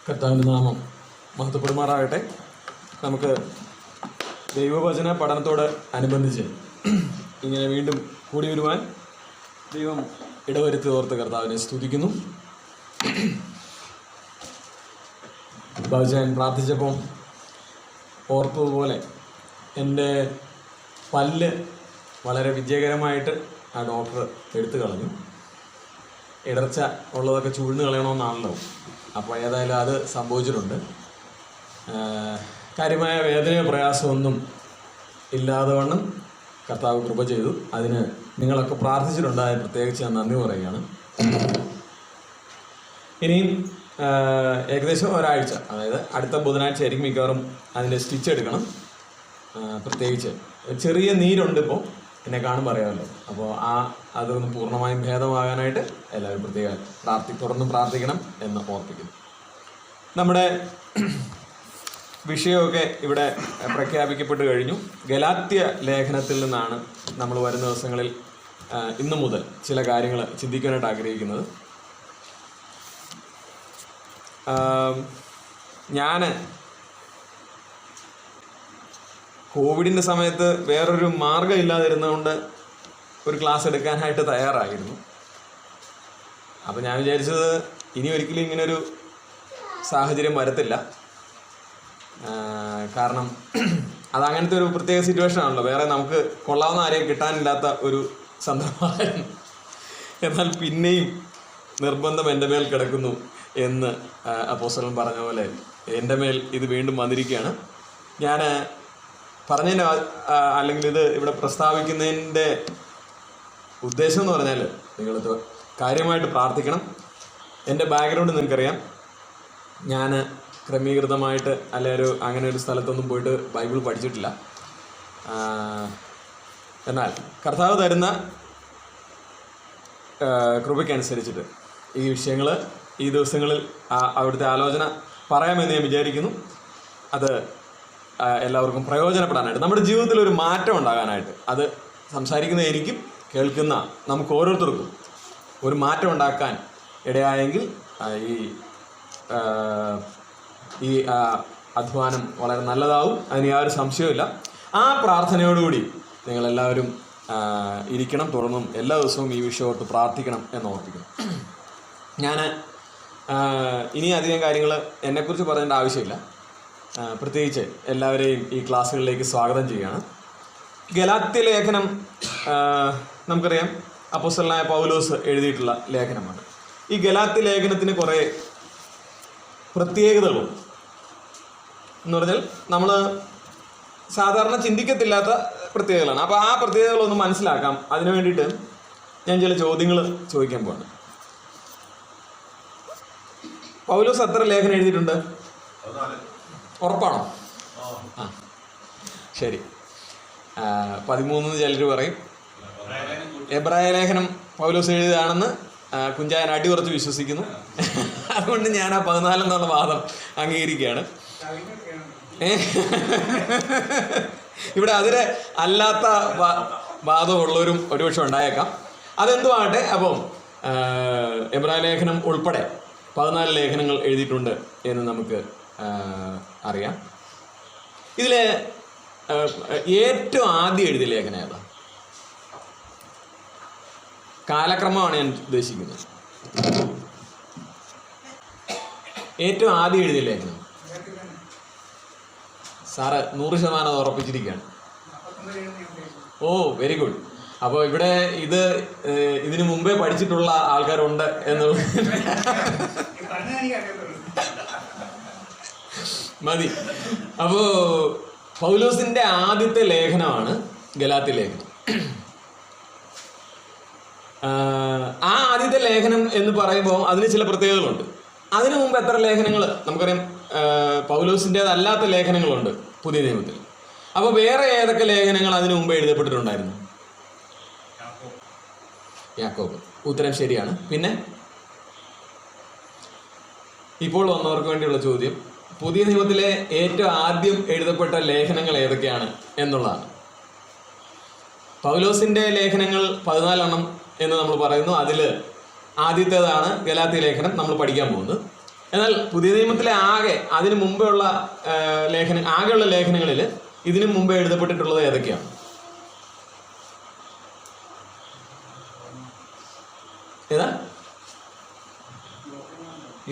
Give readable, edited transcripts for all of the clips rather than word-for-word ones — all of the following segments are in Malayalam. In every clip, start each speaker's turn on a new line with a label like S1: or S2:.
S1: കർത്താവിൻ്റെ നാമം മഹത്വപ്പെടുമാറാകട്ടെ. നമുക്ക് ദൈവവചന പഠനത്തോട് അനുബന്ധിച്ച് ഇങ്ങനെ വീണ്ടും കൂടി വരുവാൻ ദൈവം ഇടവരുത്തി ഓർത്ത് കർത്താവിനെ സ്തുതിക്കുന്നു. ഞാൻ പ്രാർത്ഥിച്ചപ്പോൾ ഓർത്തതുപോലെ എൻ്റെ പല്ല് വളരെ വിജയകരമായിട്ട് ആ ഡോക്ടർ എടുത്തു കളഞ്ഞു. ഇടർച്ച ഉള്ളതൊക്കെ ചൂഴ്ന്ന് കളയണമെന്നാണല്ലോ. അപ്പോൾ ഏതായാലും അത് സംഭവിച്ചിട്ടുണ്ട്. കാര്യമായ വേദനയോ പ്രയാസമൊന്നും ഇല്ലാതെ വണ്ണം കർത്താവ് കൃപ ചെയ്തു. അതിന് നിങ്ങളൊക്കെ പ്രാർത്ഥിച്ചിട്ടുണ്ട്. അതിന് പ്രത്യേകിച്ച് ഞാൻ നന്ദി പറയുകയാണ്. ഇനിയും ഏകദേശം ഒരാഴ്ച, അതായത് അടുത്ത ബുധനാഴ്ച ആയിരിക്കും മിക്കവാറും അതിൻ്റെ സ്റ്റിച്ച് എടുക്കണം. പ്രത്യേകിച്ച് ചെറിയ നീരുണ്ട് ഇപ്പോൾ, എന്നെ കാണുമ്പോൾ അറിയാമല്ലോ. അപ്പോൾ അതൊന്ന് പൂർണ്ണമായും ഭേദമാകാനായിട്ട് എല്ലാവരും പ്രത്യേകം തുടർന്ന് പ്രാർത്ഥിക്കണം എന്ന് ഓർപ്പിക്കുന്നു. നമ്മുടെ വിഷയമൊക്കെ ഇവിടെ പ്രഖ്യാപിക്കപ്പെട്ട് കഴിഞ്ഞു. ഗലാത്യ ലേഖനത്തിൽ നിന്നാണ് നമ്മൾ വരുന്ന ദിവസങ്ങളിൽ ഇന്നു മുതൽ ചില കാര്യങ്ങൾ ചിന്തിക്കാനായിട്ട് ആഗ്രഹിക്കുന്നത്. ഞാൻ കോവിഡിൻ്റെ സമയത്ത് വേറൊരു മാർഗ്ഗം ഇല്ലാതിരുന്നതുകൊണ്ട് ഒരു ക്ലാസ് എടുക്കാനായിട്ട് തയ്യാറായിരുന്നു. അപ്പോൾ ഞാൻ വിചാരിച്ചത് ഇനി ഒരിക്കലും ഇങ്ങനൊരു സാഹചര്യം വരത്തില്ല. കാരണം അതങ്ങനത്തെ ഒരു പ്രത്യേക സിറ്റുവേഷൻ ആണല്ലോ. വേറെ നമുക്ക് കൊള്ളാവുന്ന ആരെയും കിട്ടാനില്ലാത്ത ഒരു സന്ദർഭമായിരുന്നു. എന്നാൽ പിന്നെയും നിർബന്ധം എൻ്റെ മേൽ കിടക്കുന്നു എന്ന് അപ്പോസ്തലൻ പറഞ്ഞ പോലെ എൻ്റെ മേൽ ഇത് വീണ്ടും വന്നിരിക്കുകയാണ്. ഞാൻ പറഞ്ഞതിന് അല്ലെങ്കിൽ ഇത് ഇവിടെ പ്രസ്താവിക്കുന്നതിൻ്റെ ഉദ്ദേശം എന്ന് പറഞ്ഞാൽ നിങ്ങളിത് കാര്യമായിട്ട് പ്രാർത്ഥിക്കണം. എൻ്റെ ബാക്ക്ഗ്രൗണ്ട് നിങ്ങൾക്കറിയാം. ഞാൻ ക്രമീകൃതമായിട്ട് അങ്ങനെ ഒരു സ്ഥലത്തൊന്നും പോയിട്ട് ബൈബിൾ പഠിച്ചിട്ടില്ല. എന്നാൽ കർത്താവ് തരുന്ന കൃപയ്ക്കനുസരിച്ചിട്ട് ഈ വിഷയങ്ങൾ ഈ ദിവസങ്ങളിൽ അവിടുത്തെ ആലോചന പറയാമെന്ന് ഞാൻ വിചാരിക്കുന്നു. അത് എല്ലാവർക്കും പ്രയോജനപ്പെടാനായിട്ട്, നമ്മുടെ ജീവിതത്തിൽ ഒരു മാറ്റം ഉണ്ടാകാനായിട്ട്, അത് സംസാരിക്കുന്ന എനിക്കും കേൾക്കുന്ന നമുക്ക് ഓരോരുത്തർക്കും ഒരു മാറ്റം ഉണ്ടാക്കാൻ ഇടയായെങ്കിൽ ഈ അധ്വാനം വളരെ നല്ലതാവും. അതിന് യാതൊരു സംശയവുമില്ല. ആ പ്രാർത്ഥനയോടുകൂടി നിങ്ങളെല്ലാവരും ഇരിക്കണം. തുടർന്നും എല്ലാ ദിവസവും ഈ വിഷയമോർത്ത് പ്രാർത്ഥിക്കണം എന്ന് ഓർപ്പിക്കണം. ഞാൻ ഇനി അധികം കാര്യങ്ങൾ എന്നെക്കുറിച്ച് പറയേണ്ട ആവശ്യമില്ല. പ്രത്യേകിച്ച് എല്ലാവരെയും ഈ ക്ലാസ്സുകളിലേക്ക് സ്വാഗതം ചെയ്യുകയാണ്. ഗലാത്യ ലേഖനം നമുക്കറിയാം, അപ്പോസ്തലനായ പൗലോസ് എഴുതിയിട്ടുള്ള ലേഖനമാണ്. ഈ ഗലാത്യ ലേഖനത്തിന് കുറേ പ്രത്യേകതകളുണ്ട്. എന്ന് പറഞ്ഞാൽ നമ്മൾ സാധാരണ ചിന്തിക്കത്തില്ലാത്ത പ്രത്യേകതകളാണ്. അപ്പോൾ ആ പ്രത്യേകതകളൊന്ന് മനസ്സിലാക്കാം. അതിനു വേണ്ടിയിട്ട് ഞാൻ ചില ചോദ്യങ്ങൾ ചോദിക്കാൻ പോവാണ്. പൗലോസ് എത്ര ലേഖനം എഴുതിയിട്ടുണ്ട്? ഉറപ്പാണോ? ആ, ശരി. 13 ചിലർ പറയും. എബ്രായ ലേഖനം പൗലോസ് എഴുതിയതാണെന്ന് കുഞ്ചായൻ അടിയുറച്ച് വിശ്വസിക്കുന്നു. അതുകൊണ്ട് ഞാൻ ആ 14 എന്നുള്ള വാദം അംഗീകരിക്കുകയാണ്. ഇവിടെ അതിന് അല്ലാത്ത വാദമുള്ളവരും ഒരുപക്ഷെ ഉണ്ടായേക്കാം. അതെന്തുമാകട്ടെ, അപ്പം എബ്രായ ലേഖനം ഉൾപ്പെടെ 14 ലേഖനങ്ങൾ എഴുതിയിട്ടുണ്ട് എന്ന് നമുക്ക് അറിയാം. ഇതിൽ ഏറ്റവും ആദ്യം എഴുതിയ ലേഖനം ഏതാ? കാലക്രമമാണ് ഞാൻ ഉദ്ദേശിക്കുന്നത്. ഏറ്റവും ആദ്യം എഴുതിയ ലേഖനം സാറ് 100% ഉറപ്പിച്ചിരിക്കുകയാണ്. ഓ, വെരി ഗുഡ്. അപ്പോൾ ഇവിടെ ഇതിനു മുമ്പേ പഠിച്ചിട്ടുള്ള ആൾക്കാരുണ്ട് എന്നുള്ള മതി. അപ്പോൾ പൗലോസിന്റെ ആദ്യത്തെ ലേഖനമാണ് ഗലാത്യ ലേഖനം. ആ ആദ്യത്തെ ലേഖനം എന്ന് പറയുമ്പോൾ അതിന് ചില പ്രത്യേകതകളുണ്ട്. അതിനു മുമ്പ് എത്ര ലേഖനങ്ങൾ നമുക്കറിയാം. പൗലോസിൻ്റെതല്ലാത്ത ലേഖനങ്ങളുണ്ട് പുതിയ നിയമത്തിൽ. അപ്പോൾ വേറെ ഏതൊക്കെ ലേഖനങ്ങൾ അതിനു മുമ്പ് എഴുതപ്പെട്ടിട്ടുണ്ടായിരുന്നു? യാക്കോബ്. ഉത്തരം ശരിയാണ്. പിന്നെ ഇപ്പോൾ വന്നവർക്ക് വേണ്ടിയുള്ള ചോദ്യം, പുതിയ നിയമത്തിലെ ഏറ്റവും ആദ്യം എഴുതപ്പെട്ട ലേഖനങ്ങൾ ഏതൊക്കെയാണ് എന്നുള്ളതാണ്. പൗലോസിന്റെ ലേഖനങ്ങൾ 14 എണ്ണം എന്ന് നമ്മൾ പറയുന്നു. അതിൽ ആദ്യത്തേതാണ് ഗലാത്യ ലേഖനം നമ്മൾ പഠിക്കാൻ പോകുന്നത്. എന്നാൽ പുതിയ നിയമത്തിലെ അതിനു മുമ്പുള്ള ആകെയുള്ള ലേഖനങ്ങളിൽ ഇതിനു മുമ്പേ എഴുതപ്പെട്ടിട്ടുള്ളത് ഏതൊക്കെയാണ്? ഏതാ?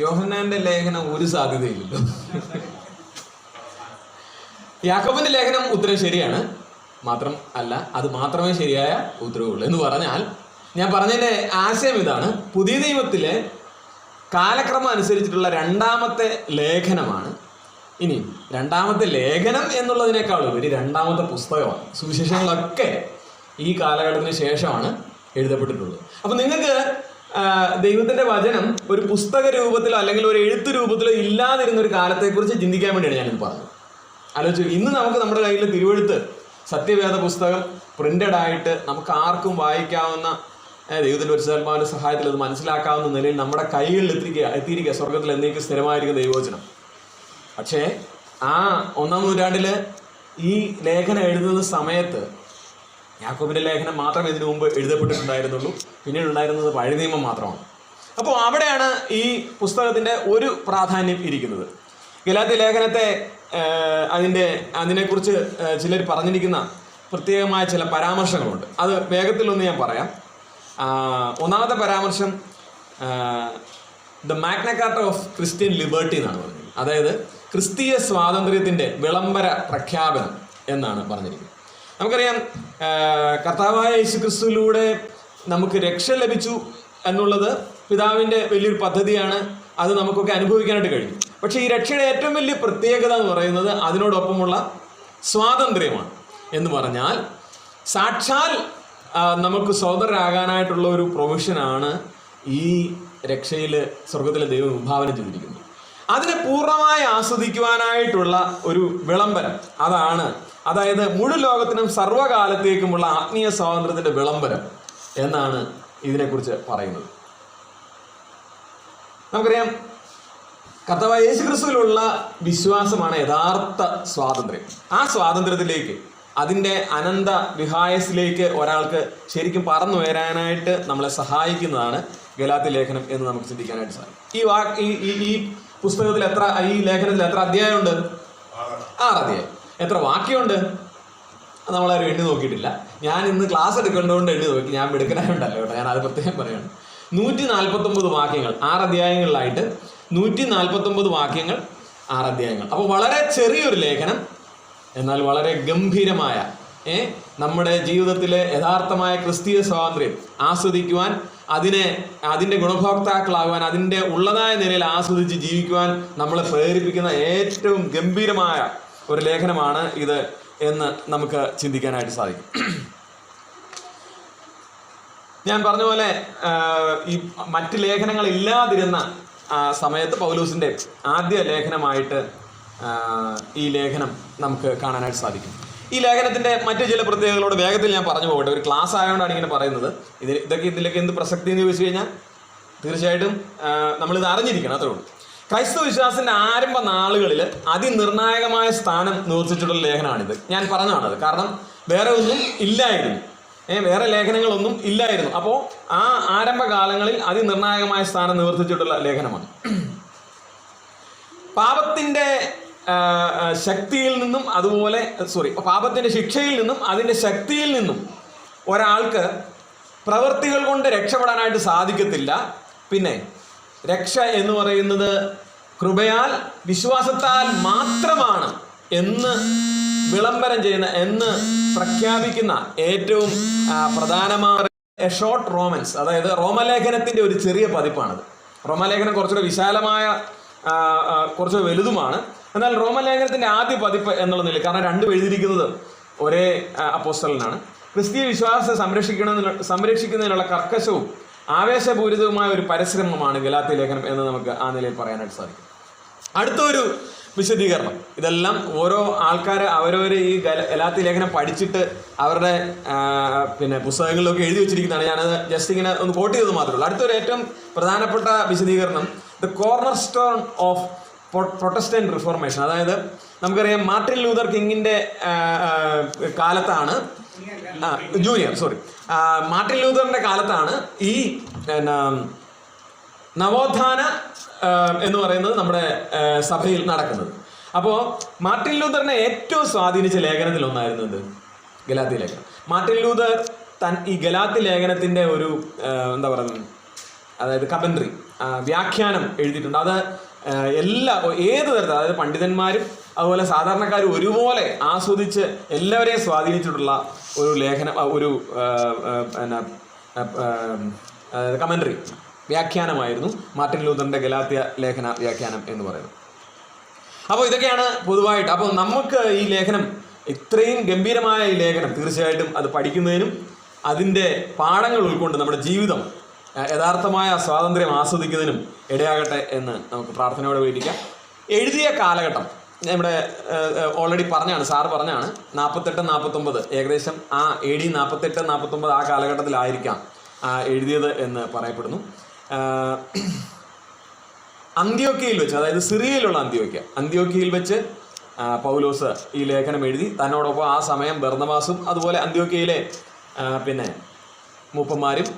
S1: യോഹന്നാന്റെ ലേഖനം ഒരു സാധ്യതയില്ലല്ലോ. യാക്കോബിന്റെ ലേഖനം ഉത്തരം ശരിയാണ്, മാത്രം അല്ല അത് മാത്രമേ ശരിയായ ഉത്തരവുള്ളൂ. എന്ന് പറഞ്ഞാൽ ഞാൻ പറഞ്ഞതിന്റെ ആശയം ഇതാണ്: പുതിയ നിയമത്തിലെ കാലക്രമം അനുസരിച്ചിട്ടുള്ള രണ്ടാമത്തെ ലേഖനമാണ്. ഇനി രണ്ടാമത്തെ ലേഖനം എന്നുള്ളതിനേക്കാൾ ഉപരി രണ്ടാമത്തെ പുസ്തകമാണ്. സുവിശേഷങ്ങളൊക്കെ ഈ കാലഘട്ടത്തിന് ശേഷമാണ് എഴുതപ്പെട്ടിട്ടുള്ളത്. അപ്പൊ നിങ്ങൾക്ക് ദൈവത്തിന്റെ വചനം ഒരു പുസ്തക രൂപത്തിലോ അല്ലെങ്കിൽ ഒരു എഴുത്ത് രൂപത്തിലോ ഇല്ലാതിരുന്ന ഒരു കാലത്തെക്കുറിച്ച് ചിന്തിക്കാൻ വേണ്ടിയാണ് ഞാനിത് പറഞ്ഞത്. ആലോചിച്ചു, ഇന്ന് നമുക്ക് നമ്മുടെ കയ്യിൽ തിരുവെഴുത്ത് സത്യവേദ പുസ്തകം പ്രിന്റഡ് ആയിട്ട് നമുക്ക് ആർക്കും വായിക്കാവുന്ന, ദൈവത്തിന്റെ പരിശുദ്ധാത്മാവിന്റെ സഹായത്തിൽ അത് മനസ്സിലാക്കാവുന്ന നിലയിൽ നമ്മുടെ കൈകളിൽ എത്തിയിരിക്കുക സ്വർഗത്തിൽ എന്നേക്ക് സ്ഥിരമായിരിക്കുന്ന ദൈവവചനം. പക്ഷേ ആ 1-ാം നൂറ്റാണ്ടില് ഈ ലേഖനം എഴുതുന്ന സമയത്ത് യാക്കോബിന്റെ ലേഖനം മാത്രമേ ഇതിനു മുമ്പ് എഴുതപ്പെട്ടിട്ടുണ്ടായിരുന്നുള്ളൂ. പിന്നീട് ഉണ്ടായിരുന്നത് പഴയ നിയമം മാത്രമാണ്. അപ്പോൾ അവിടെയാണ് ഈ പുസ്തകത്തിന്റെ ഒരു പ്രാധാന്യം ഇരിക്കുന്നത്. ഗലാത്യ ലേഖനത്തെ അതിനെക്കുറിച്ച് ചിലർ പറഞ്ഞിരിക്കുന്ന പ്രത്യേകമായ ചില പരാമർശങ്ങളുണ്ട്. അത് വേഗത്തിലൊന്ന് ഞാൻ പറയാം. ഒന്നാമത്തെ പരാമർശം the Magna Carta of Christian liberty എന്നാണ് പറഞ്ഞത്. അതായത് ക്രിസ്തീയ സ്വാതന്ത്ര്യത്തിന്റെ വിളംബര പ്രഖ്യാപനം എന്നാണ് പറഞ്ഞിരിക്കുന്നത്. നമുക്കറിയാം, കർത്താവായ യേശുക്രിസ്തുവിലൂടെ നമുക്ക് രക്ഷ ലഭിച്ചു എന്നുള്ളത് പിതാവിൻ്റെ വലിയൊരു പദ്ധതിയാണ്. അത് നമുക്കൊക്കെ അനുഭവിക്കാനായിട്ട് കഴിഞ്ഞു. പക്ഷേ ഈ രക്ഷയുടെ ഏറ്റവും വലിയ പ്രത്യേകത എന്ന് പറയുന്നത് അതിനോടൊപ്പമുള്ള സ്വാതന്ത്ര്യമാണ്. എന്ന് പറഞ്ഞാൽ സാക്ഷാൽ നമുക്ക് സ്വതന്ത്രരാകാനായിട്ടുള്ള ഒരു പ്രൊവിഷനാണ് ഈ രക്ഷയിൽ സ്വർഗത്തിലെ ദൈവം വിഭാവനം ചെയ്തിരിക്കുന്നത്. അതിനെ പൂർണ്ണമായി ആസ്വദിക്കുവാനായിട്ടുള്ള ഒരു വിളംബരം അതായത് മുഴുവൻ ലോകത്തിനും സർവ്വകാലത്തേക്കുമുള്ള ആത്മീയ സ്വാതന്ത്ര്യത്തിന്റെ വിളംബരം എന്നാണ് ഇതിനെക്കുറിച്ച് പറയുന്നത്. നമുക്കറിയാം, കർത്താവായ യേശുക്രിസ്തുവിലുള്ള വിശ്വാസമാണ് യഥാർത്ഥ സ്വാതന്ത്ര്യം. ആ സ്വാതന്ത്ര്യത്തിലേക്ക്, അതിൻ്റെ അനന്ത വിഹായസിലേക്ക് ഒരാൾക്ക് ശരിക്കും പറന്നുയരാനായിട്ട് നമ്മളെ സഹായിക്കുന്നതാണ് ഗലാത്യ ലേഖനം എന്ന് നമുക്ക് ചിന്തിക്കാനായിട്ട് സാധിക്കും. ഈ പുസ്തകത്തിൽ ഈ ലേഖനത്തിൽ എത്ര അധ്യായമുണ്ട്? 6 അധ്യായം. എത്ര വാക്യമുണ്ട്? നമ്മളാരും എണ്ണി നോക്കിയിട്ടില്ല. ഞാൻ ഇന്ന് ക്ലാസ് എടുക്കേണ്ടതുകൊണ്ട് എണ്ണി നോക്കി. ഞാൻ മിടുക്കനായുണ്ടല്ലോ കേട്ടോ, ഞാൻ അത് പ്രത്യേകം പറയാണ്. 149 വാക്യങ്ങൾ 6 അധ്യായങ്ങളിലായിട്ട് 149 വാക്യങ്ങൾ 6 അധ്യായങ്ങൾ. അപ്പോൾ വളരെ ചെറിയൊരു ലേഖനം, എന്നാൽ വളരെ ഗംഭീരമായ നമ്മുടെ ജീവിതത്തിലെ യഥാർത്ഥമായ ക്രിസ്തീയ സ്വാതന്ത്ര്യം ആസ്വദിക്കുവാൻ, അതിൻ്റെ ഗുണഭോക്താക്കളാകുവാൻ, അതിൻ്റെ ഉള്ളതായ നിലയിൽ ആസ്വദിച്ച് ജീവിക്കുവാൻ നമ്മളെ പ്രേരിപ്പിക്കുന്ന ഏറ്റവും ഗംഭീരമായ ഒരു ലേഖനമാണ് ഇത് എന്ന് നമുക്ക് ചിന്തിക്കാനായിട്ട് സാധിക്കും. ഞാൻ പറഞ്ഞ പോലെ ഈ മറ്റ് ലേഖനങ്ങൾ ഇല്ലാതിരുന്ന സമയത്ത് പൗലോസിൻ്റെ ആദ്യ ലേഖനമായിട്ട് ഈ ലേഖനം നമുക്ക് കാണാനായിട്ട് സാധിക്കും. ഈ ലേഖനത്തിൻ്റെ മറ്റു ചില പ്രത്യേകതകളോട് വേഗത്തിൽ ഞാൻ പറഞ്ഞു പോകട്ടെ. ഒരു ക്ലാസ് ആയതുകൊണ്ടാണ് ഇങ്ങനെ പറയുന്നത്. ഇതിലേക്ക് എന്ത് പ്രസക്തി എന്ന് ചോദിച്ചു കഴിഞ്ഞാൽ തീർച്ചയായിട്ടും നമ്മളിത് അറിഞ്ഞിരിക്കണം, അത്രേ ഉള്ളൂ. ക്രൈസ്തവ വിശ്വാസത്തിന്റെ ആരംഭ നാളുകളിൽ അതിനിർണായകമായ സ്ഥാനം നിവർത്തിച്ചിട്ടുള്ള ലേഖനമാണിത്. ഞാൻ പറഞ്ഞതാണത്. കാരണം വേറെ ഒന്നും ഇല്ലായിരുന്നു, വേറെ ലേഖനങ്ങളൊന്നും ഇല്ലായിരുന്നു. അപ്പോൾ ആ ആരംഭകാലങ്ങളിൽ അതിനിർണായകമായ സ്ഥാനം നിവർത്തിച്ചിട്ടുള്ള ലേഖനമാണ്. പാപത്തിന്റെ ശക്തിയിൽ നിന്നും പാപത്തിന്റെ ശിക്ഷയിൽ നിന്നും അതിൻ്റെ ശക്തിയിൽ നിന്നും ഒരാൾക്ക് പ്രവൃത്തികൾ കൊണ്ട് രക്ഷപ്പെടാനായിട്ട് സാധിക്കത്തില്ല. പിന്നെ രക്ഷ എന്ന് പറയുന്നത് കൃപയാൽ വിശ്വാസത്താൽ മാത്രമാണ് എന്ന് വിളംബരം ചെയ്യുന്ന, എന്ന് പ്രഖ്യാപിക്കുന്ന ഏറ്റവും പ്രധാനമായ ഷോർട്ട് റോമൻസ്, അതായത് റോമലേഖനത്തിന്റെ ഒരു ചെറിയ പതിപ്പാണത്. റോമലേഖനം കുറച്ചുകൂടെ വിശാലമായ, കുറച്ച് വലുതുമാണ്. എന്നാൽ റോമലേഖനത്തിന്റെ ആദ്യ പതിപ്പ് എന്നുള്ള നിലയിൽ, കാരണം രണ്ടും എഴുതിയിരിക്കുന്നത് ഒരേ അപ്പോസ്തലനാണ്, ക്രിസ്തീയ വിശ്വാസത്തെ സംരക്ഷിക്കുന്നതിനുള്ള കർക്കശവും ആവേശപൂരിതവുമായ ഒരു പരിശ്രമമാണ് ഗലാത്യ ലേഖനം എന്ന് നമുക്ക് ആ നിലയിൽ പറയാനായിട്ട് സാധിക്കും. അടുത്തൊരു വിശദീകരണം, ഇതെല്ലാം ഓരോ ആൾക്കാർ അവരവർ ഈ ഗലാത്യ ലേഖനം പഠിച്ചിട്ട് അവരുടെ പുസ്തകങ്ങളിലൊക്കെ എഴുതി വെച്ചിരിക്കുന്നതാണ്. ഞാനത് ജസ്റ്റ് ഇങ്ങനെ ഒന്ന് കോട്ട് ചെയ്തത് മാത്രമേ ഉള്ളൂ. അടുത്തൊരു ഏറ്റവും പ്രധാനപ്പെട്ട വിശദീകരണം, the corner stone of Protestant reformation. അതായത് നമുക്കറിയാം, മാർട്ടിൻ ലൂതർ കിങ്ങിന്റെ കാലത്താണ്, മാർട്ടിൻ ലൂതറിന്റെ കാലത്താണ് ഈ നവോത്ഥാന എന്ന് പറയുന്നത് നമ്മുടെ സഭയിൽ നടക്കുന്നത്. അപ്പോൾ മാർട്ടിൻ ലൂതറിനെ ഏറ്റവും സ്വാധീനിച്ച ലേഖനത്തിൽ ഒന്നായിരുന്നു ഇത് ഗലാത്യ ലേഖനം. മാർട്ടിൻ ലൂതർ ഈ ഗലാത്യ ലേഖനത്തിൻ്റെ ഒരു എന്താ പറയുന്നത്, അതായത് കമൻട്രി, വ്യാഖ്യാനം എഴുതിയിട്ടുണ്ട്. അത് ഏത് തരത്തിൽ, അതായത് പണ്ഡിതന്മാരും അതുപോലെ സാധാരണക്കാരും ഒരുപോലെ ആസ്വദിച്ച് എല്ലാവരെയും സ്വാധീനിച്ചിട്ടുള്ള ഒരു ലേഖനം, ഒരു കമൻട്രി വ്യാഖ്യാനമായിരുന്നു മാർട്ടിൻ ലൂതറിൻ്റെ ഗലാത്യ ലേഖന വ്യാഖ്യാനം എന്ന് പറയുന്നത്. അപ്പോൾ ഇതൊക്കെയാണ് പൊതുവായിട്ട്. അപ്പോൾ നമുക്ക് ഈ ലേഖനം, ഇത്രയും ഗംഭീരമായ ഈ ലേഖനം തീർച്ചയായിട്ടും അത് പഠിക്കുന്നതിനും അതിൻ്റെ പാഠങ്ങൾ ഉൾക്കൊണ്ട് നമ്മുടെ ജീവിതം യഥാർത്ഥമായ സ്വാതന്ത്ര്യം ആസ്വദിക്കുന്നതിനും ഇടയാകട്ടെ എന്ന് നമുക്ക് പ്രാർത്ഥനയോടെ വേദിക്കാം. എഴുതിയ കാലഘട്ടം നമ്മുടെ ഓൾറെഡി പറഞ്ഞാണ്, സാറ് പറഞ്ഞാണ് 48-49, ഏകദേശം ആ AD 48-49 ആ കാലഘട്ടത്തിലായിരിക്കാം എഴുതിയത് എന്ന് പറയപ്പെടുന്നു. അന്ത്യോക്യയിൽ വെച്ച്, അതായത് സിറിയയിലുള്ള അന്ത്യോക്യയിൽ വെച്ച് പൗലോസ് ഈ ലേഖനം എഴുതി. തന്നോടൊപ്പം ആ സമയം ബർന്നബാസും അതുപോലെ അന്ത്യോക്യയിലെ പിന്നെ മൂപ്പന്മാരും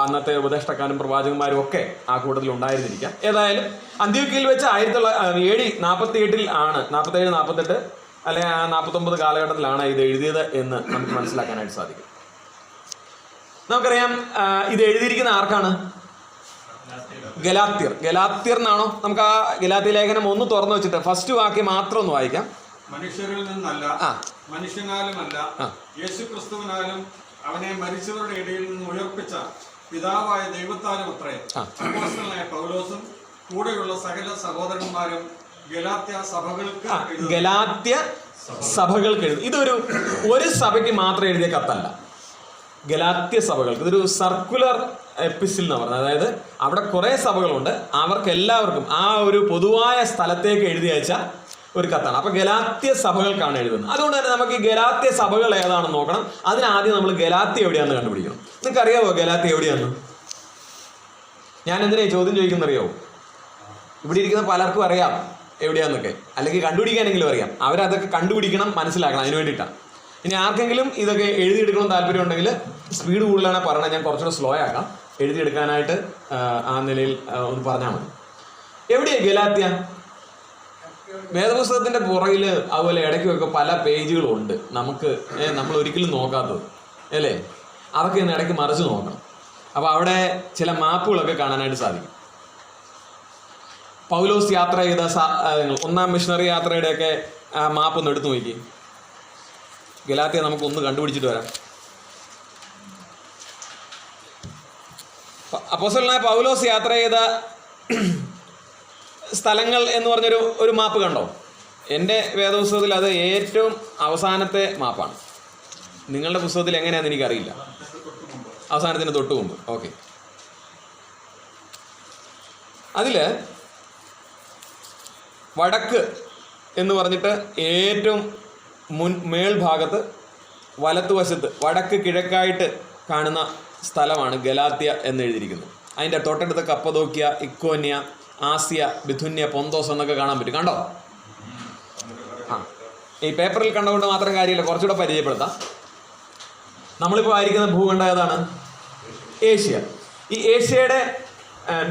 S1: അന്നത്തെ ഉപദേഷ്ടാക്കാരും പ്രവാചകന്മാരും ഒക്കെ ആ കൂട്ടത്തിൽ ഉണ്ടായിരുന്നിരിക്കാം. ഏതായാലും അന്ത്യോക്യയിൽ വെച്ച് 47 ആണ്, 47-48 അല്ലെങ്കിൽ 49 കാലഘട്ടത്തിലാണ് ഇത് എഴുതിയത് എന്ന് നമുക്ക് മനസ്സിലാക്കാനായിട്ട് സാധിക്കും. നമുക്കറിയാം ഇത് എഴുതിയിരിക്കുന്ന ആർക്കാണ്? ഗലാത്യർ എന്നാണോ? നമുക്ക് ആ ഗലാത്യ ലേഖനം ഒന്ന് തുറന്നു വെച്ചിട്ട് ഫസ്റ്റ് വാക്യം മാത്രം ഒന്ന് വായിക്കാം.
S2: മനുഷ്യരിൽ നിന്നല്ല, മനുഷ്യനാലുമല്ല, യേശുക്രിസ്തുവിനാലും അവനെ മരിച്ചവരുടെ ഇടയിൽ നിന്ന് ഉയർപ്പിച്ച പിതാവായ ദൈവത്താലും അത്രേ അപ്പോസ്തലനായ പൗലോസും കൂടെയുള്ള സകല സഹോദരന്മാരും ഗലാത്യ സഭകൾക്ക് എഴുതും. ഇതൊരു സഭയ്ക്ക് മാത്രം എഴുതിയ കത്തല്ല, ഗലാത്യ സഭകൾക്ക്. ഇതൊരു സർക്കുലർ എപ്പിസിൽ എന്ന് പറഞ്ഞത്, അതായത് അവിടെ കുറേ സഭകളുണ്ട്, അവർക്കെല്ലാവർക്കും ആ ഒരു പൊതുവായ സ്ഥലത്തേക്ക് എഴുതി അയച്ച ഒരു കത്താണ്. അപ്പോൾ ഗലാത്യ സഭകൾക്കാണ് എഴുതുന്നത്. അതുകൊണ്ട് തന്നെ നമുക്ക് ഈ ഗലാത്യ സഭകൾ ഏതാണെന്ന് നോക്കണം. അതിനാദ്യം നമ്മൾ ഗലാത്യ എവിടെയാണെന്ന് കണ്ടുപിടിക്കണം. നിങ്ങൾക്ക് അറിയാമോ ഗലാത്യ എവിടെയാണെന്ന്? ഞാൻ എന്തിനാ ഈ ചോദ്യം ചോദിക്കുന്നറിയാമോ? ഇവിടെ ഇരിക്കുന്ന പലർക്കും അറിയാം എവിടെയാണെന്നൊക്കെ, അല്ലെങ്കിൽ കണ്ടുപിടിക്കാനെങ്കിലും അറിയാം. അവരതൊക്കെ കണ്ടുപിടിക്കണം, മനസ്സിലാക്കണം, അതിന് വേണ്ടിയിട്ടാണ്. ഇനി ആർക്കെങ്കിലും ഇതൊക്കെ എഴുതിയെടുക്കണം താല്പര്യം ഉണ്ടെങ്കിൽ സ്പീഡ് കൂടുതലാണ് പറയണം, ഞാൻ കുറച്ചുകൂടെ സ്ലോ ആക്കാം. എഴുതിയെടുക്കാനായിട്ട് ആ നിലയിൽ ഒന്ന് പറഞ്ഞാൽ മതി. എവിടെയാണ് ഗലാത്യ? വേദപുസ്തകത്തിൻ്റെ പുറകിൽ അതുപോലെ ഇടയ്ക്കൊക്കെ പല പേജുകളുണ്ട് നമ്മൾ ഒരിക്കലും നോക്കാത്തത്, അല്ലേ? അതൊക്കെ ഒന്ന് ഇടയ്ക്ക് മറിച്ച് നോക്കണം. അപ്പോൾ അവിടെ ചില മാപ്പുകളൊക്കെ കാണാനായിട്ട് സാധിക്കും. പൗലോസ് യാത്ര ചെയ്ത 1ാം മിഷണറി യാത്രയുടെയൊക്കെ മാപ്പ് ഒന്ന് എടുത്തു നോക്കി. ഗലാത്യ നമുക്കൊന്ന് കണ്ടുപിടിച്ചിട്ട് വരാം. അപ്പോസ്തലനായ പൗലോസ് യാത്ര ചെയ്ത സ്ഥലങ്ങൾ എന്ന് പറഞ്ഞൊരു മാപ്പ് കണ്ടോ? എൻ്റെ വേദപുസ്തകത്തിൽ അത് ഏറ്റവും അവസാനത്തെ മാപ്പാണ്. നിങ്ങളുടെ പുസ്തകത്തിൽ എങ്ങനെയാണെന്ന് എനിക്കറിയില്ല. അവസാനത്തിന് തൊട്ട് മുമ്പ്. ഓക്കെ, അതിൽ വടക്ക് എന്ന് പറഞ്ഞിട്ട് ഏറ്റവും മേൽഭാഗത്ത് വലത്തുവശത്ത് വടക്ക് കിഴക്കായിട്ട് കാണുന്ന സ്ഥലമാണ് ഗലാത്യ എന്ന് എഴുതിയിരിക്കുന്നത്. അതിൻ്റെ തൊട്ടടുത്ത് കപ്പദോക്യ, ഇക്കോന്യ, ആസിയ, ബിഥുന്യ, പൊന്തോസ് എന്നൊക്കെ കാണാൻ പറ്റും. കണ്ടോ? ഈ പേപ്പറിൽ കണ്ടുകൊണ്ട് മാത്രം കാര്യമില്ല, കുറച്ചുകൂടെ പരിചയപ്പെടുത്താം. നമ്മളിപ്പോൾ ആയിരിക്കുന്ന ഭൂഖണ്ഡം ഏതാണ്? ഏഷ്യ. ഈ ഏഷ്യയുടെ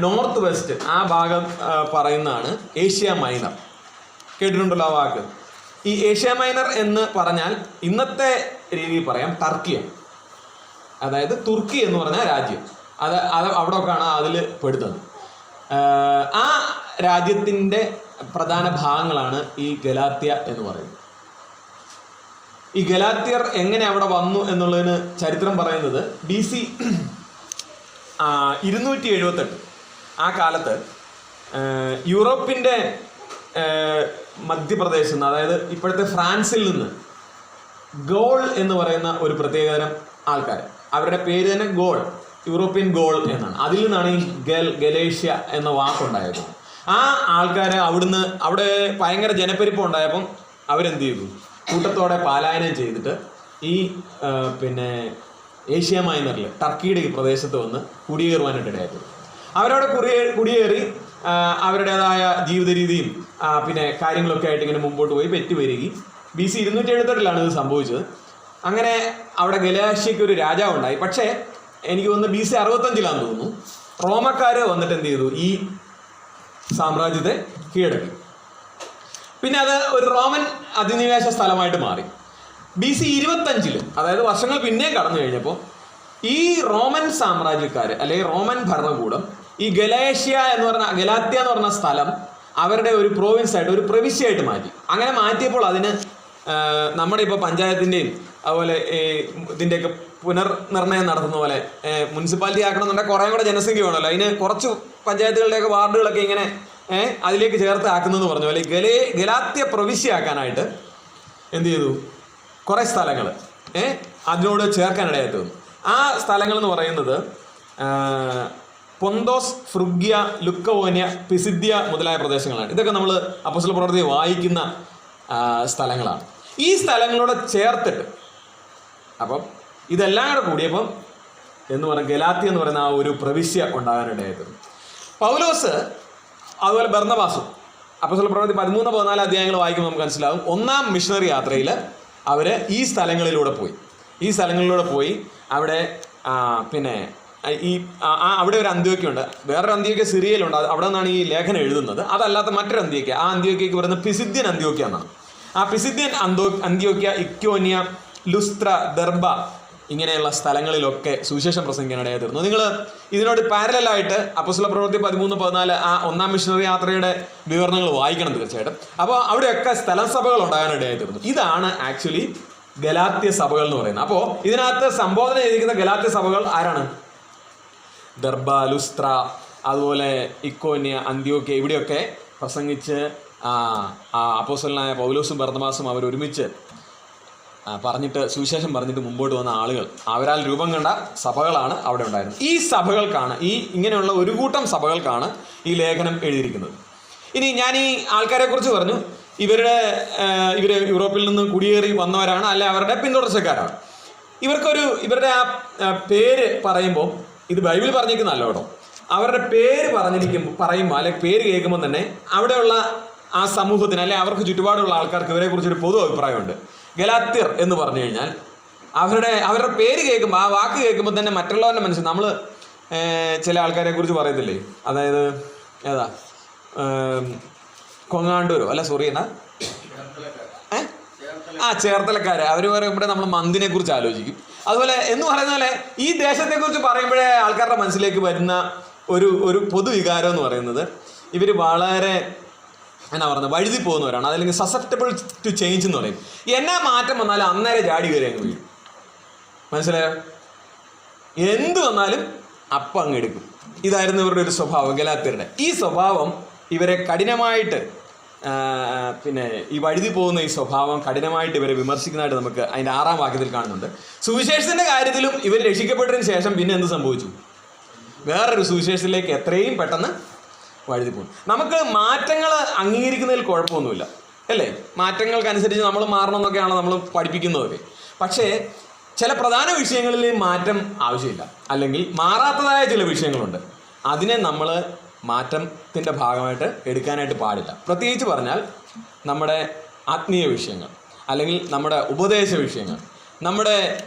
S2: നോർത്ത് വെസ്റ്റ് ആ ഭാഗം പറയുന്നതാണ് ഏഷ്യ മൈനർ. കേട്ടിട്ടുണ്ടല്ലോ ആ വാക്ക്? ഈ ഏഷ്യ മൈനർ എന്ന് പറഞ്ഞാൽ ഇന്നത്തെ രീതിയിൽ പറയാം ടർക്കിയാണ്. അതായത് തുർക്കി എന്ന് പറഞ്ഞ രാജ്യം, അത് അവിടെയൊക്കെയാണ് അതിൽ പെടുന്നത്. ആ രാജ്യത്തിൻ്റെ പ്രധാന ഭാഗങ്ങളാണ് ഈ ഗലാത്യ എന്ന് പറയുന്നത്. ഈ ഗലാത്യർ എങ്ങനെ അവിടെ വന്നു എന്നുള്ളതിന് ചരിത്രം പറയുന്നത് BC 278 ആ കാലത്ത് യൂറോപ്പിൻ്റെ മധ്യപ്രദേശിൽ നിന്ന്, അതായത് ഇപ്പോഴത്തെ ഫ്രാൻസിൽ നിന്ന് ഗോൾ എന്ന് പറയുന്ന ഒരു പ്രത്യേകതരം ആൾക്കാർ, അവരുടെ പേര് തന്നെ ഗോൾ, യൂറോപ്യൻ ഗോൾ എന്നാണ്. അതിൽ നിന്നാണ് ഈ ഗലേഷ്യ എന്ന വാക്കുണ്ടായത്. ആ ആൾക്കാർ അവിടെ ഭയങ്കര ജനപ്പെരുപ്പം ഉണ്ടായപ്പം അവരെന്ത് ചെയ്തു? കൂട്ടത്തോടെ പലായനം ചെയ്തിട്ട് ഈ ഏഷ്യ മൈനറിൽ ടർക്കിയുടെ ഈ പ്രദേശത്ത് വന്ന് കുടിയേറുവാനായിട്ട് ഇടയായിരുന്നു. അവരവിടെ കുടിയേറി അവരുടേതായ ജീവിത രീതിയും പിന്നെ കാര്യങ്ങളൊക്കെ ആയിട്ട് ഇങ്ങനെ മുമ്പോട്ട് പോയി പെറ്റുവരികയും BC 278 ഇത് സംഭവിച്ചത്. അങ്ങനെ അവിടെ ഗലാഷ്യയ്ക്ക് ഒരു രാജാവുണ്ടായി. പക്ഷേ എനിക്ക് തോന്നുന്നു BC 65 തോന്നുന്നു റോമക്കാര് വന്നിട്ട് എന്ത് ചെയ്തു? ഈ സാമ്രാജ്യത്തെ കീഴടക്കി. പിന്നെ അത് ഒരു റോമൻ അധിനിവേശ സ്ഥലമായിട്ട് മാറി. BC 25, അതായത് വർഷങ്ങൾ പിന്നെയും കടന്നു കഴിഞ്ഞപ്പോൾ ഈ റോമൻ സാമ്രാജ്യക്കാർ അല്ലെങ്കിൽ റോമൻ ഭരണകൂടം ഈ ഗലാത്യ എന്ന് പറഞ്ഞ സ്ഥലം അവരുടെ ഒരു പ്രോവിൻസ് ആയിട്ട്, ഒരു പ്രവിശ്യയായിട്ട് മാറ്റി. അങ്ങനെ മാറ്റിയപ്പോൾ അതിന് നമ്മുടെ ഇപ്പോൾ പഞ്ചായത്തിൻ്റെയും അതുപോലെ ഇതിൻ്റെയൊക്കെ പുനർനിർണയം നടത്തുന്ന പോലെ മുനിസിപ്പാലിറ്റി ആക്കണമെന്നുണ്ടെങ്കിൽ കുറേ കൂടെ ജനസംഖ്യ വേണമല്ലോ. അതിന് കുറച്ച് പഞ്ചായത്തുകളുടെയൊക്കെ വാർഡുകളൊക്കെ ഇങ്ങനെ അതിലേക്ക് ചേർത്ത് ആക്കുന്നതെന്ന് പറഞ്ഞ പോലെ ഗലാത്യ പ്രവിശ്യയാക്കാനായിട്ട് എന്ത് ചെയ്തു? കുറേ സ്ഥലങ്ങൾ അതിനോട് ചേർക്കാനിടയായിട്ട് വന്നു. ആ സ്ഥലങ്ങൾ എന്ന് പറയുന്നത് പൊന്തോസ്, ഫ്രുഗ്യ, ലുക്കവോനിയ, പിസിദ്യ മുതലായ പ്രദേശങ്ങളാണ്. ഇതൊക്കെ നമ്മൾ അപ്പോസ്തല പ്രവൃത്തി വായിക്കുന്ന സ്ഥലങ്ങളാണ്. ഈ സ്ഥലങ്ങളോട് ചേർത്തിട്ട് അപ്പം ഇതെല്ലാം കൂടെ കൂടിയപ്പം എന്ന് പറയുന്ന ഗലാത്യ എന്ന് പറയുന്ന ആ ഒരു പ്രവിശ്യ ഉണ്ടാകാനിടയായിട്ട് വന്നു. പൗലോസ് അതുപോലെ ബർന്നബാസും അപ്പോസ്തല പ്രവൃത്തി 13-14 അധ്യായങ്ങൾ വായിക്കുമ്പോൾ നമുക്ക് മനസ്സിലാവും. ഒന്നാം മിഷണറി യാത്രയിൽ അവർ ഈ സ്ഥലങ്ങളിലൂടെ പോയി അവിടെ പിന്നെ ഈ അവിടെ ഒരു അന്ത്യോക്യയുണ്ട്, വേറൊരു അന്ത്യോക്യ സിറിയയിലുണ്ട്. അവിടെ നിന്നാണ് ഈ ലേഖനം എഴുതുന്നത്. അതല്ലാത്ത മറ്റൊരു അന്ത്യോക്യ, ആ അന്ത്യോക്യയ്ക്ക് പറയുന്നത് പിസിദ്യൻ അന്ത്യോക്യ എന്നാണ്. ആ പിസിദ്യൻ അന്ത്യോക്യ, ഇക്കോന്യ, ലുസ്ത്ര, ദർബ ഇങ്ങനെയുള്ള സ്ഥലങ്ങളിലൊക്കെ സുവിശേഷം പ്രസംഗിക്കാനിടയായി തീർന്നു. നിങ്ങൾ ഇതിനോട് പാരലായിട്ട് അപ്പോസ്തല പ്രവൃത്തി 13-14 ആ ഒന്നാം മിഷണറി യാത്രയുടെ വിവരണങ്ങൾ വായിക്കണം തീർച്ചയായിട്ടും. അപ്പോൾ അവിടെയൊക്കെ സ്ഥലസഭകൾ ഉണ്ടാകാനിടയായി തീർന്നു. ഇതാണ് ആക്ച്വലി ഗലാത്യ സഭകൾ എന്ന് പറയുന്നത്. അപ്പോൾ ഇതിനകത്ത് സംബോധന ചെയ്തിരിക്കുന്ന ഗലാത്യ സഭകൾ ആരാണ്? ദർബ, ലുസ്ത്ര, അതുപോലെ ഇക്കോന്യ, അന്ത്യോക്യ ഇവിടെയൊക്കെ പ്രസംഗിച്ച് അപ്പോസ്തലനായ പൗലോസും ബർന്നബാസും അവരൊരുമിച്ച് പറഞ്ഞിട്ട് സുവിശേഷം പറഞ്ഞിട്ട് മുമ്പോട്ട് വന്ന ആളുകൾ, അവരാൽ രൂപം കണ്ട സഭകളാണ് അവിടെ ഉണ്ടായിരുന്നത്. ഈ സഭകൾക്കാണ്, ഇങ്ങനെയുള്ള ഒരു കൂട്ടം സഭകൾക്കാണ് ഈ ലേഖനം എഴുതിയിരിക്കുന്നത്. ഇനി ഞാൻ ഈ ആൾക്കാരെ കുറിച്ച് പറഞ്ഞു. ഇവർ യൂറോപ്പിൽ നിന്ന് കുടിയേറി വന്നവരാണ്, അല്ലെ അവരുടെ പിന്തുടർച്ചക്കാരാണ്. ഇവരുടെ ആ പേര് പറയുമ്പോൾ, ഇത് ബൈബിൾ പറഞ്ഞിരിക്കുന്നല്ലോ കേട്ടോ, അവരുടെ പേര് പറയുമ്പോൾ അല്ലെങ്കിൽ പേര് കേൾക്കുമ്പോൾ തന്നെ അവിടെയുള്ള ആ സമൂഹത്തിന് അല്ലെ അവർക്ക് ചുറ്റുപാടുള്ള ആൾക്കാർക്ക് ഇവരെ കുറിച്ചൊരു പൊതു അഭിപ്രായമുണ്ട്. ഗലാത്യർ എന്ന് പറഞ്ഞു കഴിഞ്ഞാൽ അവരുടെ പേര് കേൾക്കുമ്പോൾ, ആ വാക്ക് കേൾക്കുമ്പോൾ തന്നെ മറ്റുള്ളവരുടെ മനസ്സിൽ നമ്മൾ ചില ആൾക്കാരെ കുറിച്ച് പറയത്തില്ലേ, അതായത് ഏതാ കൊങ്ങാണ്ടൂരോ അല്ല സോറി എന്നാ ചേർത്തലക്കാര് അവർ പറയുമ്പോഴേ നമ്മൾ മന്തിനെ കുറിച്ച് ആലോചിക്കും. അതുപോലെ എന്ന് പറയുന്ന പോലെ ഈ ദേശത്തെക്കുറിച്ച് പറയുമ്പോഴേ ആൾക്കാരുടെ മനസ്സിലേക്ക് വരുന്ന ഒരു പൊതുവികാരം എന്ന് പറയുന്നത് ഇവർ വളരെ എന്നാ പറയുന്നത് വഴുതി പോകുന്നവരാണ്. അതല്ലെങ്കിൽ സസെപ്റ്റബിൾ ടു ചേഞ്ച് എന്ന് പറയും. എന്നാ മാറ്റം വന്നാലും അന്നേരം ചാടി കയറി അങ്ങ് വീഴും. മനസ്സിലായോ? എന്ത് വന്നാലും അപ്പം അങ്ങ് എടുക്കും. ഇതായിരുന്നു ഇവരുടെ ഒരു സ്വഭാവം, ഗലാത്യരുടെ. ഈ സ്വഭാവം ഇവരെ കഠിനമായിട്ട് പിന്നെ ഈ വഴുതി പോകുന്ന ഈ സ്വഭാവം കഠിനമായിട്ട് ഇവരെ വിമർശിക്കുന്നതായിട്ട് നമുക്ക് അതിൻ്റെ 6-ാം വാക്യത്തിൽ കാണുന്നുണ്ട്. സുവിശേഷത്തിൻ്റെ കാര്യത്തിലും ഇവർ രക്ഷിക്കപ്പെട്ടതിന് ശേഷം പിന്നെ എന്ത് സംഭവിച്ചു? വേറൊരു സുവിശേഷത്തിലേക്ക് എത്രയും പെട്ടെന്ന് വഴുതി പോകും. നമുക്ക് മാറ്റങ്ങൾ അംഗീകരിക്കുന്നതിൽ കുഴപ്പമൊന്നുമില്ല, അല്ലേ? മാറ്റങ്ങൾക്കനുസരിച്ച് നമ്മൾ മാറണമെന്നൊക്കെയാണ് നമ്മൾ പഠിപ്പിക്കുന്നതൊക്കെ. പക്ഷേ ചില പ്രധാന വിഷയങ്ങളിൽ മാറ്റം ആവശ്യമില്ല, അല്ലെങ്കിൽ മാറാത്തതായ ചില വിഷയങ്ങളുണ്ട്. അതിനെ നമ്മൾ മാറ്റത്തിൻ്റെ ഭാഗമായിട്ട് എടുക്കാനായിട്ട് പാടില്ല. പ്രത്യേകിച്ച് പറഞ്ഞാൽ നമ്മുടെ ആത്മീയ വിഷയങ്ങൾ, അല്ലെങ്കിൽ നമ്മുടെ ഉപദേശ വിഷയങ്ങൾ, നമ്മുടെ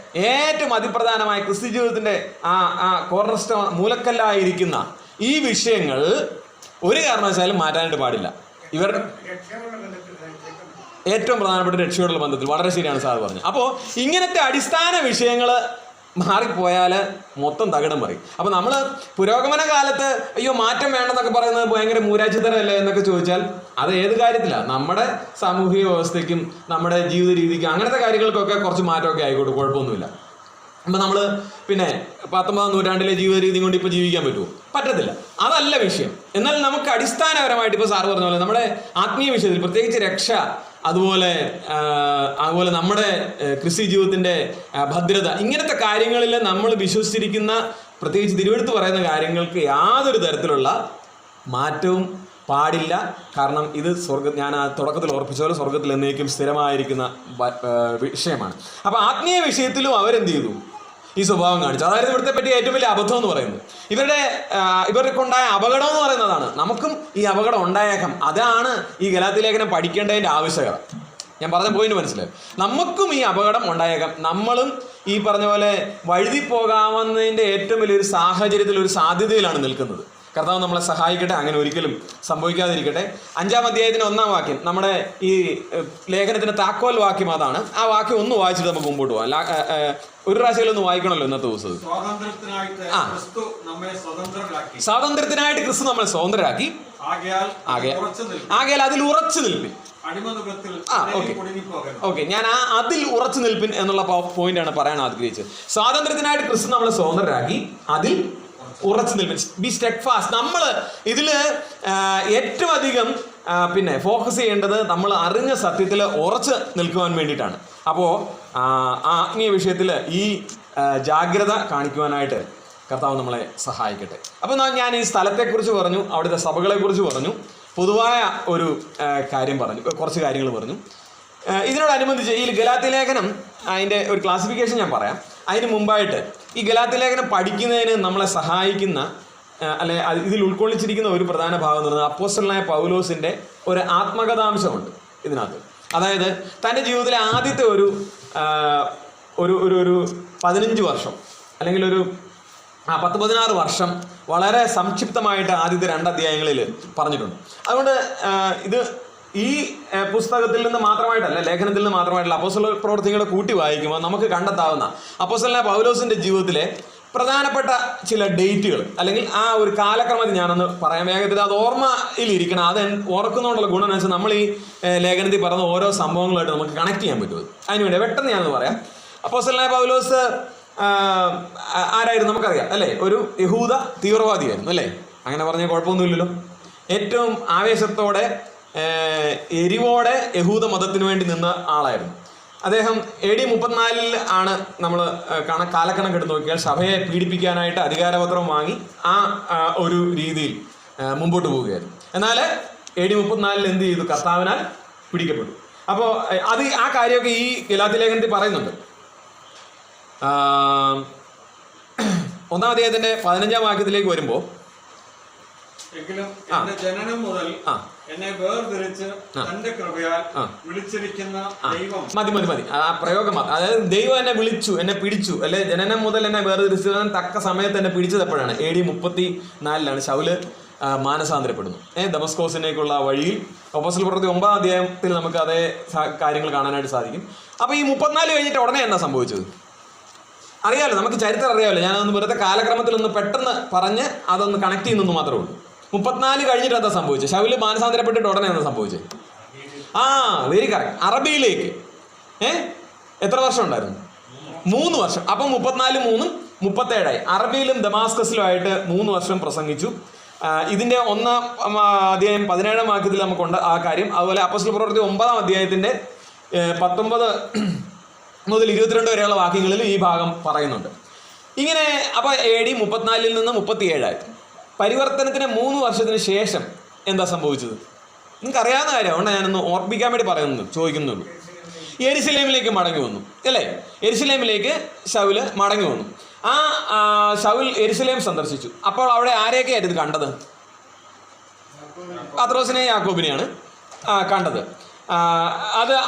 S2: ഏറ്റവും അതിപ്രധാനമായ ക്രിസ്ത്യ ജീവിതത്തിൻ്റെ ആ കോർണർ സ്റ്റോൺ മൂലക്കല്ലായിരിക്കുന്ന ഈ വിഷയങ്ങൾ ഒരു കാരണവശാലും മാറ്റാനായിട്ട് പാടില്ല. ഇവരുടെ ഏറ്റവും പ്രധാനപ്പെട്ട രക്ഷയോടുള്ള ബന്ധത്തിൽ വളരെ ശരിയാണ് സാർ പറഞ്ഞത്. അപ്പോൾ ഇങ്ങനത്തെ അടിസ്ഥാന വിഷയങ്ങൾ മാറിപ്പോയാൽ മൊത്തം തകിടം പറയും. അപ്പോൾ നമ്മൾ പുരോഗമന കാലത്ത് അയ്യോ മാറ്റം വേണ്ടെന്നൊക്കെ പറയുന്നത് ഭയങ്കര മൂരാച്ചിത്തരമല്ലേ എന്നൊക്കെ ചോദിച്ചാൽ അത് ഏത് കാര്യത്തിലാണ്? നമ്മുടെ സാമൂഹിക വ്യവസ്ഥയ്ക്കും നമ്മുടെ ജീവിത രീതിക്കും അങ്ങനത്തെ കാര്യങ്ങൾക്കൊക്കെ കുറച്ച് മാറ്റമൊക്കെ ആയിക്കോട്ടെ, കുഴപ്പമൊന്നുമില്ല. അപ്പം നമ്മൾ പിന്നെ 19-ാം നൂറ്റാണ്ടിലെ ജീവിത രീതി കൊണ്ട് ഇപ്പോൾ ജീവിക്കാൻ പറ്റുമോ? പറ്റത്തില്ല. അതല്ല വിഷയം. എന്നാൽ നമുക്ക് അടിസ്ഥാനപരമായിട്ട് ഇപ്പോൾ സാറ് പറഞ്ഞ പോലെ നമ്മുടെ ആത്മീയ വിഷയത്തിൽ, പ്രത്യേകിച്ച് രക്ഷ, അതുപോലെ നമ്മുടെ ക്രിസ്ത്യ ജീവിതത്തിൻ്റെ ഭദ്രത, ഇങ്ങനത്തെ കാര്യങ്ങളിൽ നമ്മൾ വിശ്വസിച്ചിരിക്കുന്ന, പ്രത്യേകിച്ച് തിരുവെടുത്ത് പറയുന്ന കാര്യങ്ങൾക്ക് യാതൊരു തരത്തിലുള്ള മാറ്റവും പാടില്ല. കാരണം ഇത് ഞാൻ തുടക്കത്തിൽ ഓർപ്പിച്ച പോലെ സ്വർഗത്തിൽ എന്നേക്കും സ്ഥിരമായിരിക്കുന്ന വിഷയമാണ്. അപ്പോൾ ആത്മീയ വിഷയത്തിലും അവരെന്ത് ചെയ്തു? ഈ സ്വഭാവം കാണിച്ചു. അതായത് ഇവിടുത്തെ പറ്റി ഏറ്റവും വലിയ അബദ്ധം എന്ന് പറയുന്നത് ഇവർക്കുണ്ടായ അപകടം എന്ന് പറയുന്നതാണ്. നമുക്കും ഈ അപകടം ഉണ്ടായേക്കാം. അതാണ് ഈ ഗലാത്യ ലേഖനം പഠിക്കേണ്ടതിൻ്റെ ആവശ്യകത. ഞാൻ പറഞ്ഞ പോയിന്റ് മനസ്സിലായി. നമുക്കും ഈ അപകടം ഉണ്ടായേക്കാം. നമ്മളും ഈ പറഞ്ഞ പോലെ വഴുതി പോകാവുന്നതിൻ്റെ ഏറ്റവും വലിയൊരു സാഹചര്യത്തിൽ, ഒരു സാധ്യതയിലാണ് നിൽക്കുന്നത്. കർത്താവ് നമ്മളെ സഹായിക്കട്ടെ, അങ്ങനെ ഒരിക്കലും സംഭവിക്കാതിരിക്കട്ടെ. 5-ാം അധ്യായത്തിന് 1-ാം വാക്യം, നമ്മുടെ ഈ ലേഖനത്തിൻ്റെ താക്കോൽ വാക്യം അതാണ്. ആ വാക്യം ഒന്ന് വായിച്ചിട്ട് നമുക്ക് മുമ്പോട്ട് പോകാം. ഒരു പ്രാവശ്യം ഒന്ന് വായിക്കണമല്ലോ ഇന്നത്തെ ദിവസം. സ്വാതന്ത്ര്യത്തിനായിട്ട് ക്രിസ്തു നമ്മളെ സ്വതന്ത്രരാക്കി, ആകയാൽ അതിൽ ഉറച്ചു നിൽപ്പിൻ. ഓക്കെ, ഞാൻ അതിൽ ഉറച്ചു നിൽപ്പിൻ എന്നുള്ള പോയിന്റാണ് പറയാൻ ആഗ്രഹിച്ചത്. സ്വാതന്ത്ര്യത്തിനായിട്ട് ക്രിസ്തു നമ്മളെ സ്വതന്ത്രരാക്കി, അതിൽ ഉറച്ചു നിൽപ്പിൻ. B സ്റ്റെഡ് fast. നമ്മൾ ഇതില് ഏറ്റവും അധികം പിന്നെ ഫോക്കസ് ചെയ്യേണ്ടത് നമ്മൾ അറിഞ്ഞ സത്യത്തിൽ ഉറച്ച് നിൽക്കുവാൻ വേണ്ടിയിട്ടാണ്. അപ്പോൾ ആത്മീയ വിഷയത്തിൽ ഈ ജാഗ്രത കാണിക്കുവാനായിട്ട് കർത്താവ് നമ്മളെ സഹായിക്കട്ടെ. അപ്പോൾ ഞാൻ ഈ സ്ഥലത്തെക്കുറിച്ച് പറഞ്ഞു, അവിടുത്തെ സഭകളെക്കുറിച്ച് പറഞ്ഞു, പൊതുവായ ഒരു കാര്യം പറഞ്ഞു, കുറച്ച് കാര്യങ്ങൾ പറഞ്ഞു. ഇതിനോടനുബന്ധിച്ച് ഈ ഗലാത്യ ലേഖനം അതിൻ്റെ ഒരു ക്ലാസിഫിക്കേഷൻ ഞാൻ പറയാം. അതിന് മുമ്പായിട്ട് ഈ ഗലാത്യ ലേഖനം പഠിക്കുന്നതിന് നമ്മളെ സഹായിക്കുന്ന അല്ലെ ഇതിൽ ഉൾക്കൊള്ളിച്ചിരിക്കുന്ന ഒരു പ്രധാന ഭാഗം എന്ന് പറയുന്നത് അപ്പോസ്തലനായ പൗലോസിൻ്റെ ഒരു ആത്മകഥാംശമുണ്ട് ഇതിനകത്ത്. അതായത് തൻ്റെ ജീവിതത്തിലെ ആദ്യത്തെ ഒരു 15 വർഷം അല്ലെങ്കിൽ ഒരു 10-16 വർഷം വളരെ സംക്ഷിപ്തമായിട്ട് ആദ്യത്തെ 2 അധ്യായങ്ങളിൽ പറഞ്ഞിട്ടുണ്ട്. അതുകൊണ്ട് ഇത് ഈ പുസ്തകത്തിൽ നിന്ന് മാത്രമായിട്ടല്ല, ലേഖനത്തിൽ നിന്ന് മാത്രമായിട്ടല്ല, അപ്പോസ്തല പ്രവർത്തികളെ കൂട്ടി വായിക്കുമ്പോൾ നമുക്ക് കണ്ടെത്താവുന്ന അപ്പോസ്തലനായ പൗലോസിൻ്റെ ജീവിതത്തിലെ പ്രധാനപ്പെട്ട ചില ഡേറ്റുകൾ അല്ലെങ്കിൽ ആ ഒരു കാലക്രമത്തിൽ ഞാനൊന്ന് പറയാൻ വേഗത്തിൽ അത് ഓർമ്മയിലിരിക്കണം. അത് ഓർക്കുന്നതുകൊണ്ടുള്ള ഗുണം എന്ന് വെച്ചാൽ നമ്മൾ ഈ ലേഖനത്തിൽ പറഞ്ഞ ഓരോ സംഭവങ്ങളായിട്ട് നമുക്ക് കണക്ട് ചെയ്യാൻ പറ്റും. അതിനുവേണ്ടി പെട്ടെന്ന് ഞാനൊന്ന് പറയാം. അപ്പോസ്തലനായ പൗലോസ് ആരായിരുന്നു നമുക്കറിയാം അല്ലേ? ഒരു യഹൂദ തീവ്രവാദിയായിരുന്നു അല്ലേ? അങ്ങനെ പറഞ്ഞാൽ കുഴപ്പമൊന്നുമില്ലല്ലോ. ഏറ്റവും ആവേശത്തോടെ എരിവോടെ യഹൂദ മതത്തിന് വേണ്ടി നിന്ന ആളായിരുന്നു അദ്ദേഹം. AD 34 ആണ് നമ്മൾ കാലക്കണക്കെടുത്ത് നോക്കിയാൽ സഭയെ പീഡിപ്പിക്കാനായിട്ട് അധികാരപത്രം വാങ്ങി ആ ഒരു രീതിയിൽ മുമ്പോട്ട് പോവുകയായിരുന്നു. എന്നാൽ AD 34 എന്ത് ചെയ്തു? കർത്താവിനാൽ പിടിക്കപ്പെട്ടു. അപ്പോൾ ആ കാര്യമൊക്കെ ഈ ഗലാത്യ ലേഖനത്തിൽ പറയുന്നുണ്ട്. 1-ാം അധ്യായത്തിന്റെ 15-ാം വാക്യത്തിലേക്ക് വരുമ്പോൾ
S3: എങ്കിലും എന്റെ ജനനം മുതൽ എന്നെ വേർതിരിച്ച് തന്റെ കൃപയാൽ വിളിച്ചിരിക്കുന്ന ദൈവം.
S2: മതി ആ പ്രയോഗം. അതായത് ദൈവം എന്നെ വിളിച്ചു, എന്നെ പിടിച്ചു അല്ലെ? ജനനം മുതൽ എന്നെ വേർതിരിച്ചു തക്ക സമയത്ത് എന്നെ പിടിച്ചത് എപ്പോഴാണ്? AD 34 ശൗല് മാനസാന്തരപ്പെടുന്നു. ദമസ്കോസിനേക്കുള്ള വഴിയിൽ അപ്പോസ്തല പ്രവൃത്തി 9-ാം അധ്യായത്തിൽ നമുക്ക് അതേ കാര്യങ്ങൾ കാണാനായിട്ട് സാധിക്കും. അപ്പോൾ ഈ 34 കഴിഞ്ഞിട്ട് ഉടനെ എന്നാ സംഭവിച്ചത്? അറിയാമല്ലോ, നമുക്ക് ചരിത്രം അറിയാമല്ലോ. ഞാനതൊന്ന് വെറുതെ കാലക്രമത്തിൽ ഒന്ന് പെട്ടെന്ന് പറഞ്ഞ് അതൊന്ന് കണക്ട് ചെയ്യുന്നു മാത്രമേ ഉള്ളൂ. 34 കഴിഞ്ഞിട്ട് എന്താ സംഭവിച്ചത്? ശൗല് മാനസാന്തരപ്പെട്ടിട്ട് ഉടനെ എന്താ സംഭവിച്ചത്? Very correct. അറബിയിലേക്ക് എത്ര വർഷം ഉണ്ടായിരുന്നു? 3 വർഷം. അപ്പം 34 3 37 അറബിയിലും ദമാസ്കസിലുമായിട്ട് 3 വർഷം പ്രസംഗിച്ചു. ഇതിൻ്റെ 1-ാം അധ്യായം 17-ാം വാക്യത്തിൽ നമുക്കുണ്ട് ആ കാര്യം. അതുപോലെ അപ്പോസ്തല പ്രവൃത്തി 9-ാം അധ്യായത്തിൻ്റെ 19 മുതൽ 22 വരെയുള്ള വാക്യങ്ങളിൽ ഈ ഭാഗം പറയുന്നുണ്ട്. ഇങ്ങനെ അപ്പോൾ AD 34 നിന്ന് 37 പരിവർത്തനത്തിന് 3 വർഷത്തിന് ശേഷം എന്താ സംഭവിച്ചത്? നിങ്ങൾക്കറിയാവുന്ന കാര്യമാണ്, ഞാനൊന്ന് ഓർപ്പിക്കാൻ വേണ്ടി ചോദിക്കുന്നുള്ളൂ. യെരുശലേമിലേക്ക് മടങ്ങി വന്നു അല്ലേ? യെരുശലേമിലേക്ക് ശൗല് മടങ്ങി വന്നു. ശൗൽ യെരുശലേം സന്ദർശിച്ചു. അപ്പോൾ അവിടെ ആരെയൊക്കെയായിരുന്നു കണ്ടത്? പത്രോസിനെയും യാക്കോബിനെയാണ് കണ്ടത്.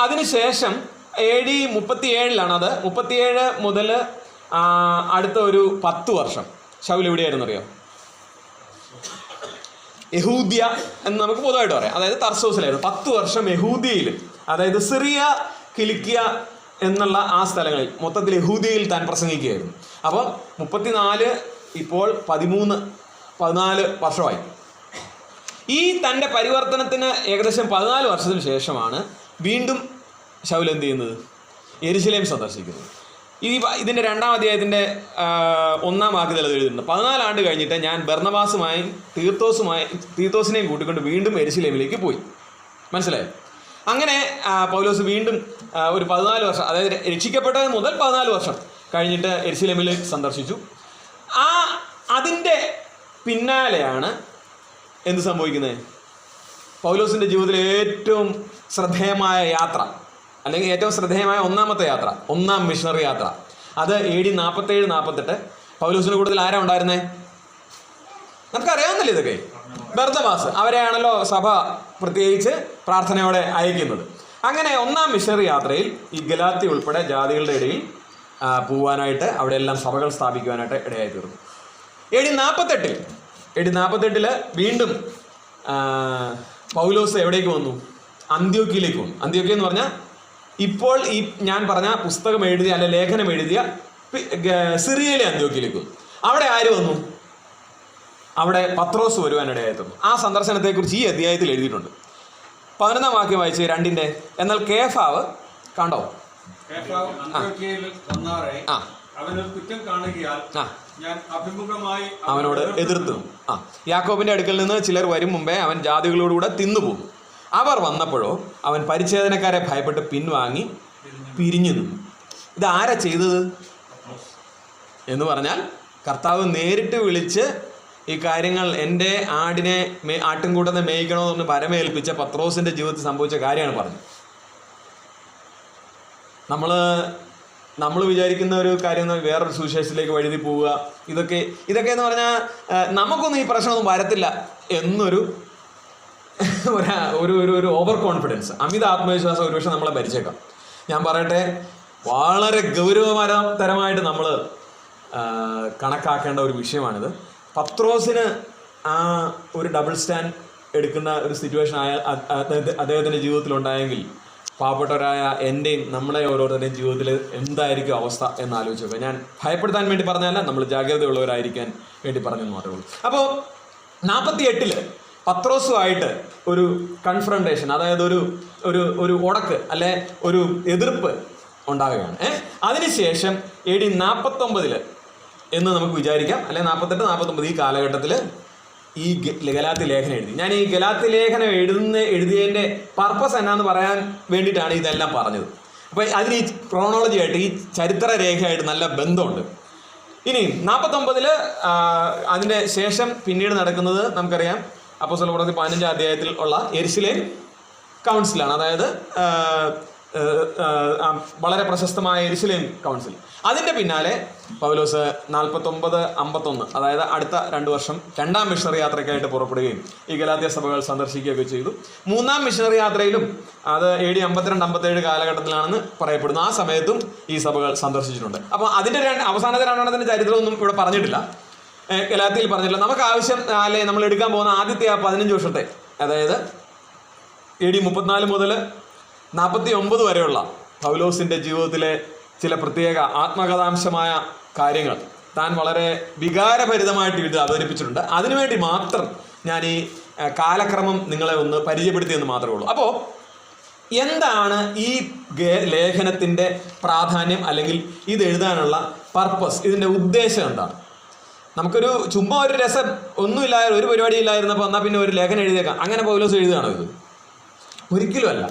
S2: അതിനുശേഷം AD 37 അത് 37 മുതൽ അടുത്ത ഒരു 10 വർഷം ശൗൽ എവിടെയായിരുന്നു അറിയാം? യഹൂദ്യ എന്ന് നമുക്ക് പൊതുവായിട്ട് പറയാം. അതായത് തർസോസിലായിരുന്നു. 10 വർഷം യഹൂദ്യയിൽ, അതായത് സിറിയ, കിലിക്കിയ എന്നുള്ള ആ സ്ഥലങ്ങളിൽ മൊത്തത്തിൽ യഹൂദ്യയിൽ താൻ പ്രസംഗിക്കുകയായിരുന്നു. അപ്പോൾ 34 ഇപ്പോൾ 13-14 വർഷമായി. ഈ തൻ്റെ പരിവർത്തനത്തിന് ഏകദേശം 14 വർഷത്തിന് ശേഷമാണ് വീണ്ടും ശൗൽ എന്ത് ചെയ്യുന്നത്? യെരുശലേം സന്ദർശിക്കുന്നത്. ഇതിൻ്റെ 2-ാം അധ്യായത്തിൻ്റെ 1-ാം വാക്യത്തിൽ അത് എഴുതുന്നുണ്ട്. 14 ആണ്ട് കഴിഞ്ഞിട്ട് ഞാൻ ബർന്നബാസുമായും തീത്തോസിനെയും കൂട്ടിക്കൊണ്ട് വീണ്ടും യെരുശലേമിലേക്ക് പോയി. മനസ്സിലായോ? അങ്ങനെ പൗലോസ് വീണ്ടും ഒരു 14 വർഷം, അതായത് രക്ഷിക്കപ്പെട്ടത് മുതൽ 14 വർഷം കഴിഞ്ഞിട്ട് യെരുശലേമിൽ സന്ദർശിച്ചു. അതിൻ്റെ പിന്നാലെയാണ് എന്ത് സംഭവിക്കുന്നത്? പൗലോസിൻ്റെ ജീവിതത്തിലെ ഏറ്റവും ശ്രദ്ധേയമായ യാത്ര, അല്ലെങ്കിൽ ഏറ്റവും ശ്രദ്ധേയമായ 1-ാമത്തെ യാത്ര, 1-ാം മിഷണറി യാത്ര. അത് AD 47-48 പൗലോസിന് കൂടുതൽ ആരാ ഉണ്ടായിരുന്നേ? നമുക്കറിയാവുന്നില്ല ഇതൊക്കെ. ബർന്നബാസ്, അവരെയാണല്ലോ സഭ പ്രത്യേകിച്ച് പ്രാർത്ഥനയോടെ അയക്കുന്നത്. അങ്ങനെ 1-ാം മിഷണറി യാത്രയിൽ ഈ ഗലാത്യ ഉൾപ്പെടെ ജാതികളുടെ ഇടയിൽ പോവാനായിട്ട് അവിടെ എല്ലാം സഭകൾ സ്ഥാപിക്കുവാനായിട്ട് ഇടയായി തീർന്നു. AD 48 വീണ്ടും പൗലോസ് എവിടേക്ക് വന്നു? അന്ത്യോക്യയിലേക്ക് വന്നു. അന്ത്യോക്യ എന്ന് പറഞ്ഞാൽ ഇപ്പോൾ ഈ ഞാൻ പറഞ്ഞ പുസ്തകം എഴുതിയ അല്ലെ ലേഖനം എഴുതിയ സിറിയയിലെ അന്ത്യോക്യയിലേക്ക് വന്നു. അവിടെ ആര് വന്നു? അവിടെ പത്രോസ് വരുവാനിടയായി തീർന്നു. ആ സന്ദർശനത്തെക്കുറിച്ച് ഈ അധ്യായത്തിൽ എഴുതിയിട്ടുണ്ട്. 11-ാം വാക്യം വായിച്ച് 2-ന്റെ. എന്നാൽ കേഫാവ് കണ്ടോ?
S3: അവനൊരു കുറ്റം കാണുകയാൽ ഞാൻ അഭിമുഖമായി
S2: അവനോട് എതിർത്തു. യാക്കോബിന്റെ അടുക്കൽ നിന്ന് ചിലർ വരും മുമ്പേ അവൻ ജാതികളോടുകൂടെ തിന്നുപോകും. അവർ വന്നപ്പോഴോ അവൻ പരിച്ഛേദനക്കാരെ ഭയപ്പെട്ട് പിൻവാങ്ങി പിരിഞ്ഞു നിന്നു. ഇത് ആരാ ചെയ്തത് എന്ന് പറഞ്ഞാൽ കർത്താവ് നേരിട്ട് വിളിച്ച് ഈ കാര്യങ്ങൾ എൻ്റെ ആട്ടിൻകൂട്ടത്തെ മേയിക്കണമെന്ന് പരമേൽപ്പിച്ച പത്രോസിന്റെ ജീവിതത്തിൽ സംഭവിച്ച കാര്യമാണ് പറഞ്ഞത്. നമ്മൾ വിചാരിക്കുന്ന ഒരു കാര്യം വേറൊരു സുവിശേഷത്തിലേക്ക് വഴുതി പോവുക, ഇതൊക്കെ എന്ന് പറഞ്ഞാൽ നമുക്കൊന്നും ഈ പ്രശ്നമൊന്നും വരത്തില്ല എന്നൊരു ഒരു ഓവർ കോൺഫിഡൻസ്, അമിത ആത്മവിശ്വാസം ഒരുപക്ഷെ നമ്മളെ ഭരിച്ചേക്കാം. ഞാൻ പറയട്ടെ, വളരെ ഗൗരവതരമായിട്ട് നമ്മൾ കണക്കാക്കേണ്ട ഒരു വിഷയമാണിത്. പത്രോസിന് ആ ഒരു ഡബിൾ സ്റ്റാൻഡ് എടുക്കുന്ന ഒരു സിറ്റുവേഷൻ അദ്ദേഹത്തിൻ്റെ ജീവിതത്തിലുണ്ടായെങ്കിൽ പാവപ്പെട്ടവരായ എൻ്റെയും നമ്മളെ ഓരോരുത്തരുടെയും ജീവിതത്തിൽ എന്തായിരിക്കും അവസ്ഥ എന്ന് ആലോചിച്ച് നോക്കുക. ഞാൻ ഭയപ്പെടുത്താൻ വേണ്ടി പറഞ്ഞല്ല, നമ്മൾ ജാഗ്രതയുള്ളവരായിരിക്കാൻ വേണ്ടി പറഞ്ഞെന്ന് മാത്രമേ ഉള്ളൂ. അപ്പോൾ 48 പത്രോസുമായിട്ട് ഒരു കൺഫ്രണ്ടേഷൻ, അതായത് ഒരു ഉടക്ക് അല്ലെ ഒരു എതിർപ്പ് ഉണ്ടാവുകയാണ്. അതിനുശേഷം AD 49 എന്ന് നമുക്ക് വിചാരിക്കാം, അല്ലെ 48, 49 ഈ കാലഘട്ടത്തിൽ ഈ ഗലാത്യ ലേഖനം എഴുതി. ഞാൻ ഈ ഗലാത്യ ലേഖനം എഴുതിയതിൻ്റെ പർപ്പസ് എന്നാന്ന് പറയാൻ വേണ്ടിയിട്ടാണ് ഇതെല്ലാം പറഞ്ഞത്. അപ്പോൾ അതിന് ഈ ക്രോണോളജി ആയിട്ട് ഈ ചരിത്ര രേഖയായിട്ട് നല്ല ബന്ധമുണ്ട്. ഇനി 49 അതിൻ്റെ ശേഷം പിന്നീട് നടക്കുന്നത് നമുക്കറിയാം. അപ്പോസ്തലപ്രവൃത്തി 15-ാം അധ്യായത്തിൽ ഉള്ള യെരുശലേം കൗൺസിലാണ്. അതായത് വളരെ പ്രശസ്തമായ യെരുശലേം കൗൺസിൽ. അതിൻ്റെ പിന്നാലെ പൗലോസ് 49-51, അതായത് അടുത്ത 2 വർഷം 2-ാം മിഷണറി യാത്രയ്ക്കായിട്ട് പുറപ്പെടുകയും ഈ ഗലാത്യ സഭകൾ സന്ദർശിക്കുകയൊക്കെ ചെയ്തു. 3-ാം മിഷണറി യാത്രയിലും അത് AD 52-57 കാലഘട്ടത്തിലാണെന്ന് പറയപ്പെടുന്നു. ആ സമയത്തും ഈ സഭകൾ സന്ദർശിച്ചിട്ടുണ്ട്. അപ്പോൾ അതിൻ്റെ അവസാനത്തെ 2 ചരിത്രമൊന്നും ഇവിടെ പറഞ്ഞിട്ടില്ല, ഗലാത്യയിൽ പറഞ്ഞിട്ടില്ല. നമുക്ക് ആവശ്യം അല്ലെ നമ്മൾ എടുക്കാൻ പോകുന്ന ആദ്യത്തെ 15 വർഷത്തെ, അതായത് AD 34 മുതൽ 49 വരെയുള്ള പൗലോസിൻ്റെ ജീവിതത്തിലെ ചില പ്രത്യേക ആത്മകഥാംശമായ കാര്യങ്ങൾ താൻ വളരെ വികാരഭരിതമായിട്ട് ഇത് അവതരിപ്പിച്ചിട്ടുണ്ട്. അതിനുവേണ്ടി മാത്രം ഞാൻ ഈ കാലക്രമം നിങ്ങളെ ഒന്ന് പരിചയപ്പെടുത്തിയെന്ന് മാത്രമേ ഉള്ളൂ. അപ്പോൾ എന്താണ് ഈ ലേഖനത്തിൻ്റെ പ്രാധാന്യം, അല്ലെങ്കിൽ ഇത് എഴുതാനുള്ള പർപ്പസ്, ഇതിൻ്റെ ഉദ്ദേശം എന്താണ്? നമുക്കൊരു ചുമ്മാ ഒരു രസം ഒന്നുമില്ലായിരുന്നു, ഒരു പരിപാടി ഇല്ലായിരുന്നപ്പോൾ എന്നാൽ പിന്നെ ഒരു ലേഖനം എഴുതിയേക്കാം, അങ്ങനെ പൗലോസ് എഴുതുകയാണോ ഇത്? ഒരിക്കലും അല്ല.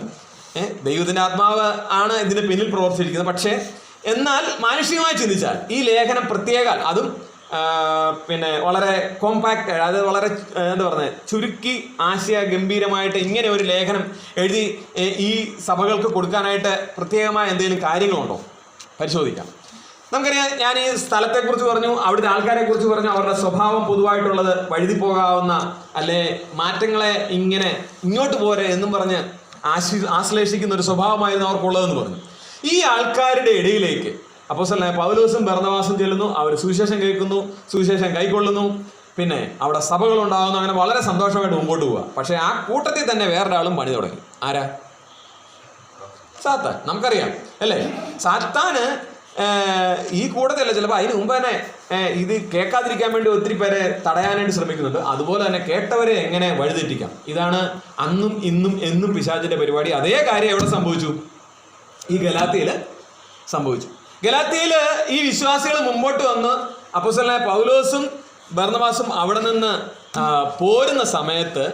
S2: ദൈവത്തിൻ്റെ ആത്മാവ് ആണ് ഇതിന് പിന്നിൽ പ്രവർത്തിച്ചിരിക്കുന്നത്. പക്ഷേ എന്നാൽ മാനുഷികമായി ചിന്തിച്ചാൽ ഈ ലേഖനം പ്രത്യേക, അതും പിന്നെ വളരെ കോമ്പാക്റ്റ്, അതായത് വളരെ എന്താ പറയുന്നത്, ചുരുക്കി ആശയ ഗംഭീരമായിട്ട് ഇങ്ങനെ ഒരു ലേഖനം എഴുതി ഈ സഭകൾക്ക് കൊടുക്കാനായിട്ട് പ്രത്യേകമായ എന്തെങ്കിലും കാര്യങ്ങളുണ്ടോ? പരിശോധിക്കാം. നമുക്കറിയാം, ഞാൻ ഈ സ്ഥലത്തെക്കുറിച്ച് പറഞ്ഞു, അവിടുത്തെ ആൾക്കാരെക്കുറിച്ച് പറഞ്ഞു, അവരുടെ സ്വഭാവം പൊതുവായിട്ടുള്ളത് വഴുതി പോകാവുന്ന അല്ലെ മാറ്റങ്ങളെ ഇങ്ങനെ ഇങ്ങോട്ട് പോരെ എന്നും പറഞ്ഞ് ആശ്ലേഷിക്കുന്ന ഒരു സ്വഭാവമായിരുന്നു അവർക്കുള്ളതെന്ന് പറഞ്ഞു. ഈ ആൾക്കാരുടെ ഇടയിലേക്ക് അപ്പോസ്തലനായ പൗലോസും ബർന്നബാസും ചെല്ലുന്നു, അവർ സുവിശേഷം കേൾക്കുന്നു, സുവിശേഷം കൈക്കൊള്ളുന്നു, പിന്നെ അവിടെ സഭകളുണ്ടാകുന്നു. അങ്ങനെ വളരെ സന്തോഷമായിട്ട് മുമ്പോട്ട് പോവുക. പക്ഷേ ആ കൂട്ടത്തിൽ തന്നെ വേറൊരാളും പണി തുടങ്ങി. ആരാ? സാത്താൻ. നമുക്കറിയാം അല്ലേ? സാത്താന് ഈ കൂട്ടത്തിലല്ല, ചിലപ്പോൾ അതിന് മുമ്പ് തന്നെ ഇത് കേൾക്കാതിരിക്കാൻ വേണ്ടി ഒത്തിരി പേരെ തടയാനായിട്ട് ശ്രമിക്കുന്നുണ്ട്. അതുപോലെ തന്നെ കേട്ടവരെ എങ്ങനെ വഴിതെറ്റിക്കാം, ഇതാണ് അന്നും ഇന്നും എന്നും പിശാചിന്റെ പരിപാടി. അതേ കാര്യം എവിടെ സംഭവിച്ചു? ഈ ഗലാത്യയിൽ സംഭവിച്ചു. ഗലാത്യയിൽ ഈ വിശ്വാസികൾ മുമ്പോട്ട് വന്ന് അപ്പോസ്തലനായ പൗലോസും ബർന്നബാസും അവിടെ നിന്ന് പോരുന്ന സമയത്ത്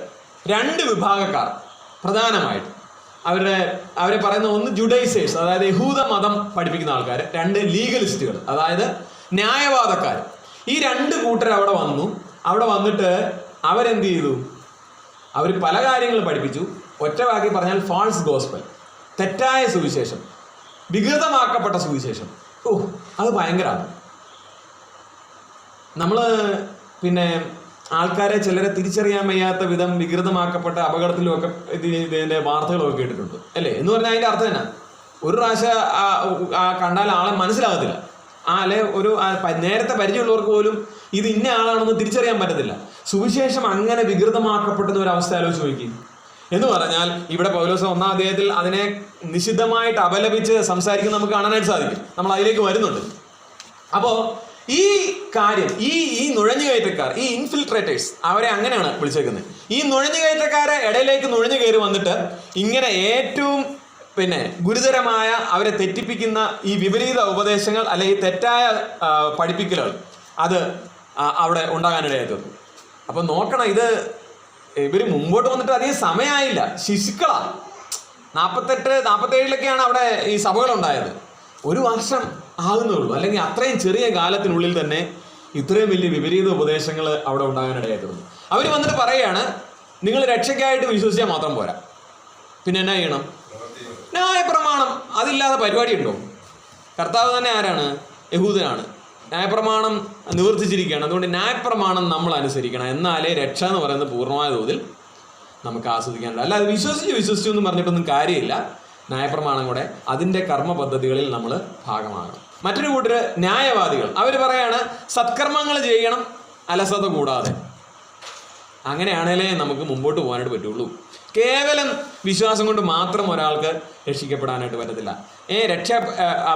S2: 2 വിഭാഗക്കാർ പ്രധാനമായിട്ട് അവരെ പറയുന്ന, ഒന്ന് ജുഡൈസേഴ്സ്, അതായത് യഹൂദ മതം പഠിപ്പിക്കുന്ന ആൾക്കാർ, 2 ലീഗലിസ്റ്റുകൾ, അതായത് ന്യായവാദക്കാർ. ഈ 2 കൂട്ടർ അവിടെ വന്നു. അവിടെ വന്നിട്ട് അവരെന്ത് ചെയ്തു? അവർ പല കാര്യങ്ങളും പഠിപ്പിച്ചു. ഒറ്റ വാക്കി പറഞ്ഞാൽ ഫാൾസ് ഗോസ്പൽ, തെറ്റായ സുവിശേഷം, വികൃതമാക്കപ്പെട്ട സുവിശേഷം. അത് ഭയങ്കരമാണ്. നമ്മൾ പിന്നെ ആൾക്കാരെ ചിലരെ തിരിച്ചറിയാൻ വയ്യാത്ത വിധം വികൃതമാക്കപ്പെട്ട അപകടത്തിലുമൊക്കെ ഇതിൻ്റെ വാർത്തകളൊക്കെ കേട്ടിട്ടുണ്ട് അല്ലേ? എന്ന് പറഞ്ഞാൽ അതിൻ്റെ അർത്ഥം എന്നാ? ഒരു പ്രാവശ്യം കണ്ടാൽ ആളെ മനസ്സിലാകത്തില്ല. അല്ലെ നേരത്തെ പരിചയമുള്ളവർക്ക് പോലും ഇത് ഇന്ന ആളാണെന്ന് തിരിച്ചറിയാൻ പറ്റത്തില്ല. സുവിശേഷം അങ്ങനെ വികൃതമാക്കപ്പെടുന്ന ഒരു അവസ്ഥ ആലോചിച്ച് നോക്കി. എന്ന് പറഞ്ഞാൽ ഇവിടെ പൗലോസ് 1-ാം അധ്യായത്തിൽ അതിനെ നിശിതമായിട്ട് അപലപിച്ച് സംസാരിക്കുന്നത് നമുക്ക് കാണാനായിട്ട് സാധിക്കും. നമ്മൾ അതിലേക്ക് വരുന്നുണ്ട്. അപ്പോൾ ഈ കാര്യം ഈ നുഴഞ്ഞുകയറ്റക്കാർ, ഈ ഇൻഫിൽട്രേറ്റേഴ്സ്, അവരെ അങ്ങനെയാണ് വിളിച്ചേക്കുന്നത്. ഈ നുഴഞ്ഞുകയറ്റക്കാരെ ഇടയിലേക്ക് നുഴഞ്ഞു കയറി വന്നിട്ട് ഇങ്ങനെ ഏറ്റവും ഗുരുതരമായ അവരെ തെറ്റിപ്പിക്കുന്ന ഈ വിപരീത ഉപദേശങ്ങൾ അല്ലെങ്കിൽ തെറ്റായ പഠിപ്പിക്കലുകൾ അത് അവിടെ ഉണ്ടാകാനിടയായിരുന്നു. അപ്പം നോക്കണം, ഇവർ മുമ്പോട്ട് വന്നിട്ട് അധികം സമയമായില്ല. ശിശുക്കളാണ്. 48-47 അവിടെ ഈ സഭകളുണ്ടായത്. 1 വർഷം ആകുന്നുള്ളൂ. അല്ലെങ്കിൽ അത്രയും ചെറിയ കാലത്തിനുള്ളിൽ തന്നെ ഇത്രയും വലിയ വിപരീത ഉപദേശങ്ങൾ അവിടെ ഉണ്ടാകാനിടയായിരുന്നു. അവർ വന്നിട്ട് പറയുകയാണ്, നിങ്ങൾ രക്ഷയ്ക്കായിട്ട് വിശ്വസിച്ചാൽ മാത്രം പോരാ, പിന്നെ എന്നാ ചെയ്യണം? ന്യായപ്രമാണം. അതില്ലാതെ പരിപാടി ഉണ്ടോ? കർത്താവ് തന്നെ ആരാണ്? യഹൂദനാണ്. ന്യായപ്രമാണം നിവർത്തിച്ചിരിക്കുകയാണ്. അതുകൊണ്ട് ന്യായപ്രമാണം നമ്മൾ അനുസരിക്കണം, എന്നാലേ രക്ഷ എന്ന് പറയുന്നത് പൂർണ്ണമായ തോതിൽ നമുക്ക് ആസ്വദിക്കാനുണ്ട്. അല്ലാതെ വിശ്വസിച്ചു എന്ന് പറഞ്ഞിട്ടൊന്നും കാര്യമില്ല. ന്യായപ്രമാണം കൂടെ അതിൻ്റെ കർമ്മ പദ്ധതികളിൽ നമ്മൾ ഭാഗമാകണം. മറ്റൊരു കൂട്ടർ ന്യായവാദികൾ. അവർ പറയാണ് സത്കർമ്മങ്ങൾ ചെയ്യണം അലസത കൂടാതെ. അങ്ങനെയാണേലേ നമുക്ക് മുമ്പോട്ട് പോകാനായിട്ട് പറ്റുള്ളൂ. കേവലം വിശ്വാസം കൊണ്ട് മാത്രം ഒരാൾക്ക് രക്ഷിക്കപ്പെടാനായിട്ട് പറ്റത്തില്ല. രക്ഷ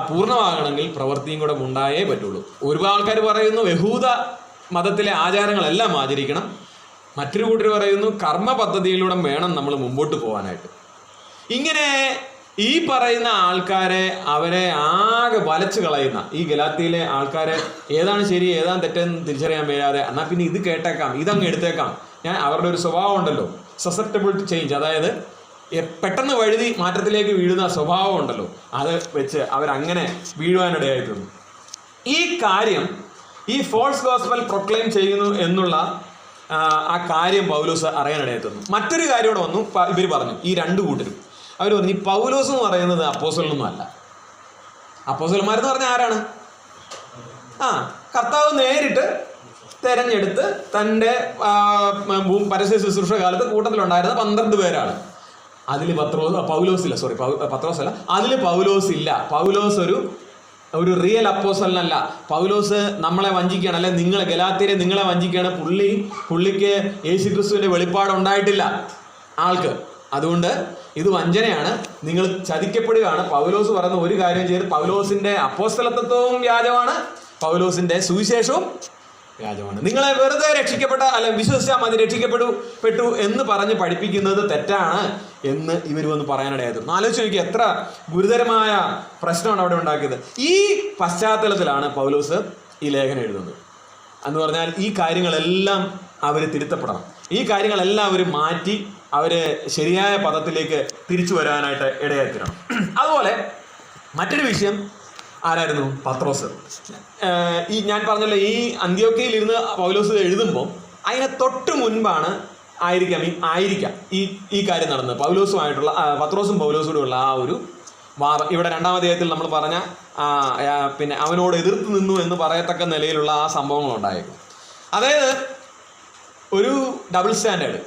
S2: പൂർണ്ണമാകണമെങ്കിൽ പ്രവൃത്തിയും കൂടെ ഉണ്ടായേ പറ്റുള്ളൂ. ഒരുപാട് ആൾക്കാർ പറയുന്നു യഹൂദ മതത്തിലെ ആചാരങ്ങളെല്ലാം ആചരിക്കണം. മറ്റൊരു കൂട്ടർ പറയുന്നു കർമ്മ പദ്ധതിയിലൂടെ വേണം നമ്മൾ മുമ്പോട്ട് പോകാനായിട്ട്. ഇങ്ങനെ ഈ പറയുന്ന ആൾക്കാരെ അവരെ ആകെ വലച്ചു കളയുന്ന ഈ ഗലാത്യയിലെ ആൾക്കാരെ ഏതാണ് ശരി ഏതാണ് തെറ്റെന്ന് തിരിച്ചറിയാൻ വയ്യാതെ എന്നാൽ പിന്നെ ഇത് കേട്ടേക്കാം, ഇതങ്ങ് എടുത്തേക്കാം. അവരുടെ ഒരു സ്വഭാവം ഉണ്ടല്ലോ, സസെപ്റ്റബിൾ ടു ചേഞ്ച്, അതായത് പെട്ടെന്ന് വഴുതി മാറ്റത്തിലേക്ക് വീഴുന്ന സ്വഭാവം ഉണ്ടല്ലോ, അത് വെച്ച് അവരങ്ങനെ വീഴുവാനിടയായിട്ടുണ്ട്. ഈ കാര്യം ഈ ഫോൾസ് ഗോസ്പൽ പ്രൊക്ലെയിം ചെയ്യുന്നു എന്നുള്ള ആ കാര്യം പൗലോസ് അറിയാനിടയായിട്ടുണ്ട്. മറ്റൊരു കാര്യം ഇവിടെ വന്നു. ഇവർ പറഞ്ഞു, ഈ 2 കൂട്ടരും അവർ പറഞ്ഞു ഈ പൗലോസ് എന്ന് പറയുന്നത് അപ്പോസ്തലനൊന്നും അല്ല. അപ്പോസ്തലന്മാരെന്ന് പറഞ്ഞാൽ ആരാണ്? കർത്താവ് നേരിട്ട് തെരഞ്ഞെടുത്ത് തൻ്റെ പരസ്യ ശുശ്രൂഷ കാലത്ത് കൂട്ടത്തിലുണ്ടായിരുന്ന 12 പേരാണ്. അതിൽ പത്രോസല്ല, അതിൽ പൗലോസ് ഇല്ല. പൗലോസ് ഒരു റിയൽ അപ്പോസ്തലനല്ല. പൗലോസ് നമ്മളെ വഞ്ചിക്കുകയാണ്, അല്ലെ നിങ്ങളെ ഗലാത്യരെ നിങ്ങളെ വഞ്ചിക്കുകയാണ്. പുള്ളിക്ക് യേശുക്രിസ്തുവിൻ്റെ വെളിപ്പാട് ഉണ്ടായിട്ടില്ല ആൾക്ക്. അതുകൊണ്ട് ഇത് വഞ്ചനയാണ്, നിങ്ങൾ ചതിക്കപ്പെടുകയാണ്. പൗലോസ് പറയുന്ന ഒരു കാര്യം ചെയ്ത് പൗലോസിന്റെ അപ്പോസ്തലത്വവും വ്യാജമാണ്, പൗലോസിന്റെ സുവിശേഷവും വ്യാജമാണ്. നിങ്ങളെ വെറുതെ വിശ്വസിച്ചാൽ മതി രക്ഷിക്കപ്പെട്ടു എന്ന് പറഞ്ഞ് പഠിപ്പിക്കുന്നത് തെറ്റാണ് എന്ന് ഇവർ വന്ന് പറയാനിടയായിരുന്നു. ആലോചിച്ച് നോക്കി, എത്ര ഗുരുതരമായ പ്രശ്നമാണ് അവിടെ ഉണ്ടാക്കിയത്. ഈ പശ്ചാത്തലത്തിലാണ് പൗലോസ് ഈ ലേഖനം എഴുതുന്നത്. എന്ന് പറഞ്ഞാൽ ഈ കാര്യങ്ങളെല്ലാം അവർ തിരുത്തപ്പെടണം. ഈ കാര്യങ്ങളെല്ലാം അവർ മാറ്റി അവര് ശരിയായ പദത്തിലേക്ക് തിരിച്ചു വരാനായിട്ട് ഇടയായിത്തീരണം. അതുപോലെ മറ്റൊരു വിഷയം ആരായിരുന്നു? പത്രോസ്. ഞാൻ പറഞ്ഞല്ലോ, ഈ അന്ത്യോക്യയിൽ ഇരുന്ന് പൗലോസ് എഴുതുമ്പോൾ അതിനെ തൊട്ട് മുൻപാണ് ആയിരിക്കാം ഈ കാര്യം നടന്നത്. പത്രോസും പൗലോസോടുള്ള ആ ഒരു വാദം ഇവിടെ 2-ാം അധ്യായത്തിൽ നമ്മൾ പറഞ്ഞ അവനോട് എതിർത്ത് നിന്നു എന്ന് പറയത്തക്ക നിലയിലുള്ള ആ സംഭവങ്ങൾ ഉണ്ടായേക്കും. അതായത് ഒരു ഡബിൾ സ്റ്റാൻഡേർഡ്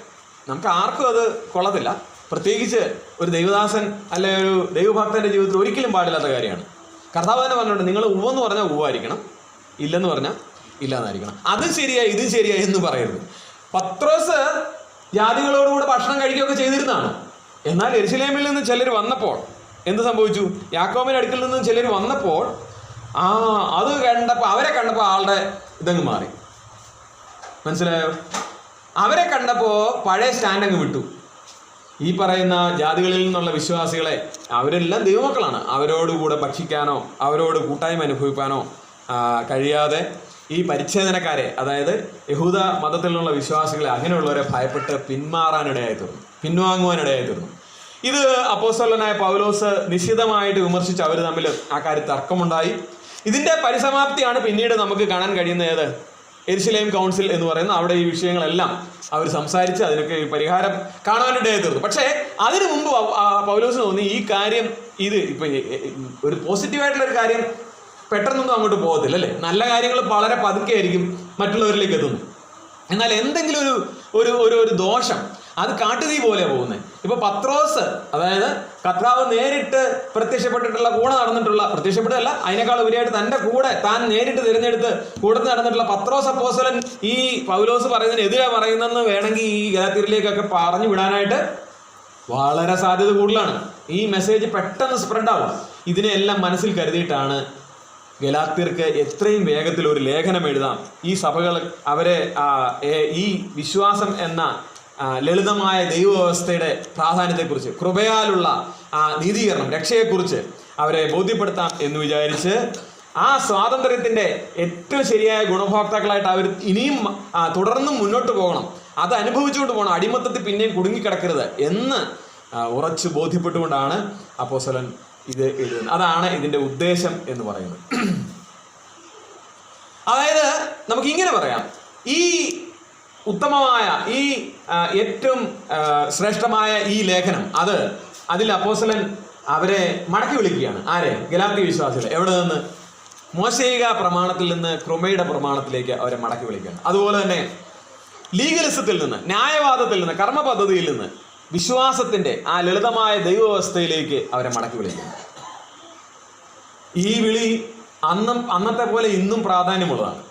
S2: നമുക്ക് ആർക്കും അത് കൊള്ളത്തില്ല. പ്രത്യേകിച്ച് ഒരു ദൈവദാസൻ അല്ലെ ഒരു ദൈവഭക്തന്റെ ജീവിതത്തിൽ ഒരിക്കലും പാടില്ലാത്ത കാര്യമാണ്. കർത്താവ് തന്നെ പറഞ്ഞിട്ടുണ്ട്, നിങ്ങൾ ഉവ്വെന്ന് പറഞ്ഞാൽ ഉവ്വായിരിക്കണം, ഇല്ലെന്ന് പറഞ്ഞാൽ ഇല്ലാന്നായിരിക്കണം. അതും ശരിയായി ഇതും ശരിയായി എന്ന് പറയരുത്. പത്രോസ് ജാതികളോടുകൂടെ ഭക്ഷണം കഴിക്കുകയൊക്കെ ചെയ്തിരുന്നതാണ്. എന്നാൽ യെരുശലേമിൽ നിന്ന് ചിലർ വന്നപ്പോൾ എന്ത് സംഭവിച്ചു? യാക്കോബിന്റെ അടുക്കൽ നിന്ന് ചിലർ വന്നപ്പോൾ അവരെ കണ്ടപ്പോൾ ആളുടെ ഇതങ്ങ് മാറി. മനസ്സിലായോ? അവരെ കണ്ടപ്പോൾ പഴയ സ്റ്റാൻഡ് അങ്ങ് വിട്ടു. ഈ പറയുന്ന ജാതികളിൽ നിന്നുള്ള വിശ്വാസികളെ, അവരെല്ലാം ദൈവമക്കളാണ്, അവരോടുകൂടെ ഭക്ഷിക്കാനോ അവരോട് കൂട്ടായ്മ അനുഭവിക്കാനോ കഴിയാതെ ഈ പരിച്ഛേദനക്കാരെ, അതായത് യഹൂദ മതത്തിൽ നിന്നുള്ള വിശ്വാസികളെ, അങ്ങനെയുള്ളവരെ ഭയപ്പെട്ട് പിൻവാങ്ങുവാനിടയായിത്തീർന്നു. ഇത് അപ്പോസ്തലനായ പൗലോസ് നിശിതമായിട്ട് വിമർശിച്ച് അവർ തമ്മിൽ ആ കാര്യത്തിൽ തർക്കമുണ്ടായി. ഇതിൻ്റെ പരിസമാപ്തിയാണ് പിന്നീട് നമുക്ക് കാണാൻ കഴിയുന്നത് യെരുശലേം കൗൺസിൽ എന്ന് പറയുന്ന അവിടെ ഈ വിഷയങ്ങളെല്ലാം അവർ സംസാരിച്ച് അതിനൊക്കെ പരിഹാരം കാണാനിടയായിത്തീർന്നു. പക്ഷേ അതിനു മുമ്പ് പൗലോസ് തോന്നി ഈ കാര്യം ഇപ്പം ഒരു പോസിറ്റീവായിട്ടുള്ളൊരു കാര്യം പെട്ടെന്നൊന്നും അങ്ങോട്ട് പോകത്തില്ല, അല്ലേ? നല്ല കാര്യങ്ങൾ വളരെ പതുക്കെ ആയിരിക്കും മറ്റുള്ളവരിലേക്ക് എത്തുന്നു. എന്നാൽ എന്തെങ്കിലും ഒരു ദോഷം അത് കാട്ടുതീ പോലെയാണ് പോകുന്നത്. ഇപ്പൊ പത്രോസ്, അതായത് കർത്താവ് നേരിട്ട് പ്രത്യക്ഷപ്പെട്ടിട്ടുള്ള കൂടെ നടന്നിട്ടുള്ള, പ്രത്യക്ഷപ്പെട്ടതല്ല അതിനേക്കാൾ ഉപരിയായിട്ട് തൻ്റെ കൂടെ താൻ നേരിട്ട് തിരഞ്ഞെടുത്ത് കൂടെ നടന്നിട്ടുള്ള പത്രോസ് അപ്പോസ്തലൻ ഈ പൗലോസ് പറയുന്നതിനെതിരെ പറയുന്നെന്ന് വേണമെങ്കിൽ ഈ ഗലാത്യരിലേക്കൊക്കെ പറഞ്ഞു വിടാനായിട്ട് വളരെ സാധ്യത കൂടുതലാണ്. ഈ മെസ്സേജ് പെട്ടെന്ന് സ്പ്രെഡ് ആവും. ഇതിനെല്ലാം മനസ്സിൽ കരുതിയിട്ടാണ് ഗലാത്യർക്ക് എത്രയും വേഗത്തിൽ ഒരു ലേഖനം എഴുതാം, ഈ സഭകൾ അവരെ ഈ വിശ്വാസം എന്ന ലളിതമായ ദൈവവ്യവസ്ഥയുടെ പ്രാധാന്യത്തെക്കുറിച്ച്, കൃപയാലുള്ള നീതീകരണം, രക്ഷയെക്കുറിച്ച് അവരെ ബോധ്യപ്പെടുത്താം എന്ന് വിചാരിച്ച് ആ സ്വാതന്ത്ര്യത്തിൻ്റെ ഏറ്റവും ശരിയായ ഗുണഭോക്താക്കളായിട്ട് അവർ ഇനിയും തുടർന്നും മുന്നോട്ട് പോകണം, അത് അനുഭവിച്ചുകൊണ്ട് പോകണം, അടിമത്തത്തിൽ പിന്നെയും കുടുങ്ങിക്കിടക്കരുത് എന്ന് ഉറച്ചു ബോധ്യപ്പെട്ടുകൊണ്ടാണ് അപ്പോസ്തലൻ ഇത് എഴുതുന്നത്. അതാണ് ഇതിൻ്റെ ഉദ്ദേശം എന്ന് പറയുന്നത്. അതായത് നമുക്കിങ്ങനെ പറയാം, ഈ ഉത്തമമായ ഈ ഏറ്റവും ശ്രേഷ്ഠമായ ഈ ലേഖനം അതിൽ അപ്പോസ്തലൻ അവരെ മടക്കി വിളിക്കുകയാണ്. ആരെ? ഗലാത്യ വിശ്വാസികളെ. എവിടെ നിന്ന്? മോശയിക പ്രമാണത്തിൽ നിന്ന് കൃപയുടെ പ്രമാണത്തിലേക്ക് അവരെ മടക്കി വിളിക്കുകയാണ്. അതുപോലെ തന്നെ ലീഗലിസത്തിൽ നിന്ന്, ന്യായവാദത്തിൽ നിന്ന്, കർമ്മ പദ്ധതിയിൽ നിന്ന് വിശ്വാസത്തിന്റെ ആ ലളിതമായ ദൈവവ്യവസ്ഥയിലേക്ക് അവരെ മടക്കി വിളിക്കുകയാണ്. ഈ വിളി അന്നത്തെ പോലെ ഇന്നും പ്രാധാന്യമുള്ളതാണ്.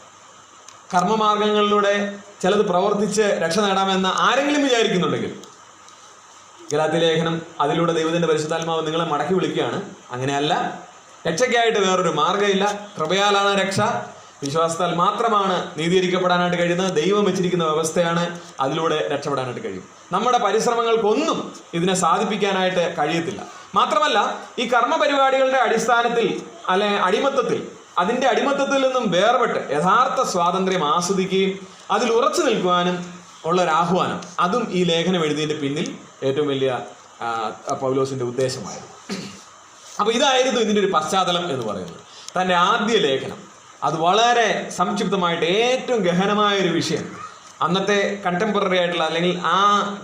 S2: കർമ്മമാർഗങ്ങളിലൂടെ ചിലത് പ്രവർത്തിച്ച് രക്ഷ നേടാമെന്ന് ആരെങ്കിലും വിചാരിക്കുന്നുണ്ടെങ്കിൽ ഗലാത്യ ലേഖനം അതിലൂടെ ദൈവത്തിന്റെ പരിശുദ്ധാത്മാവ് നിങ്ങളെ മടക്കി വിളിക്കുകയാണ്. അങ്ങനെയല്ല, രക്ഷയ്ക്കായിട്ട് വേറൊരു മാർഗ്ഗമില്ല. കൃപയാലാണ് രക്ഷ. വിശ്വാസത്താൽ മാത്രമാണ് നീതീകരിക്കപ്പെടാനായിട്ട് കഴിയുന്നത്. ദൈവം വെച്ചിരിക്കുന്ന വ്യവസ്ഥയാണ്, അതിലൂടെ രക്ഷപ്പെടാനായിട്ട് കഴിയും. നമ്മുടെ പരിശ്രമങ്ങൾക്കൊന്നും ഇതിനെ സാധിപ്പിക്കാനായിട്ട് കഴിയത്തില്ല. മാത്രമല്ല, ഈ കർമ്മപരിപാടികളുടെ അടിസ്ഥാനത്തിൽ അതിൻ്റെ അടിമത്തത്തിൽ നിന്നും വേർപെട്ട് യഥാർത്ഥ സ്വാതന്ത്ര്യം ആസ്വദിക്കുകയും അതിൽ ഉറച്ചു നിൽക്കുവാനും ഉള്ളൊരാഹ്വാനം, അതും ഈ ലേഖനം എഴുതിയതിൻ്റെ പിന്നിൽ ഏറ്റവും വലിയ പൗലോസിൻ്റെ ഉദ്ദേശമായിരുന്നു. അപ്പോൾ ഇതായിരുന്നു ഇതിൻ്റെ ഒരു പശ്ചാത്തലം എന്ന് പറയുന്നത്. തൻ്റെ ആദ്യ ലേഖനം അത് വളരെ സംക്ഷിപ്തമായിട്ട് ഏറ്റവും ഗഹനമായ ഒരു വിഷയം, അന്നത്തെ കണ്ടംപററി ആയിട്ടുള്ള അല്ലെങ്കിൽ ആ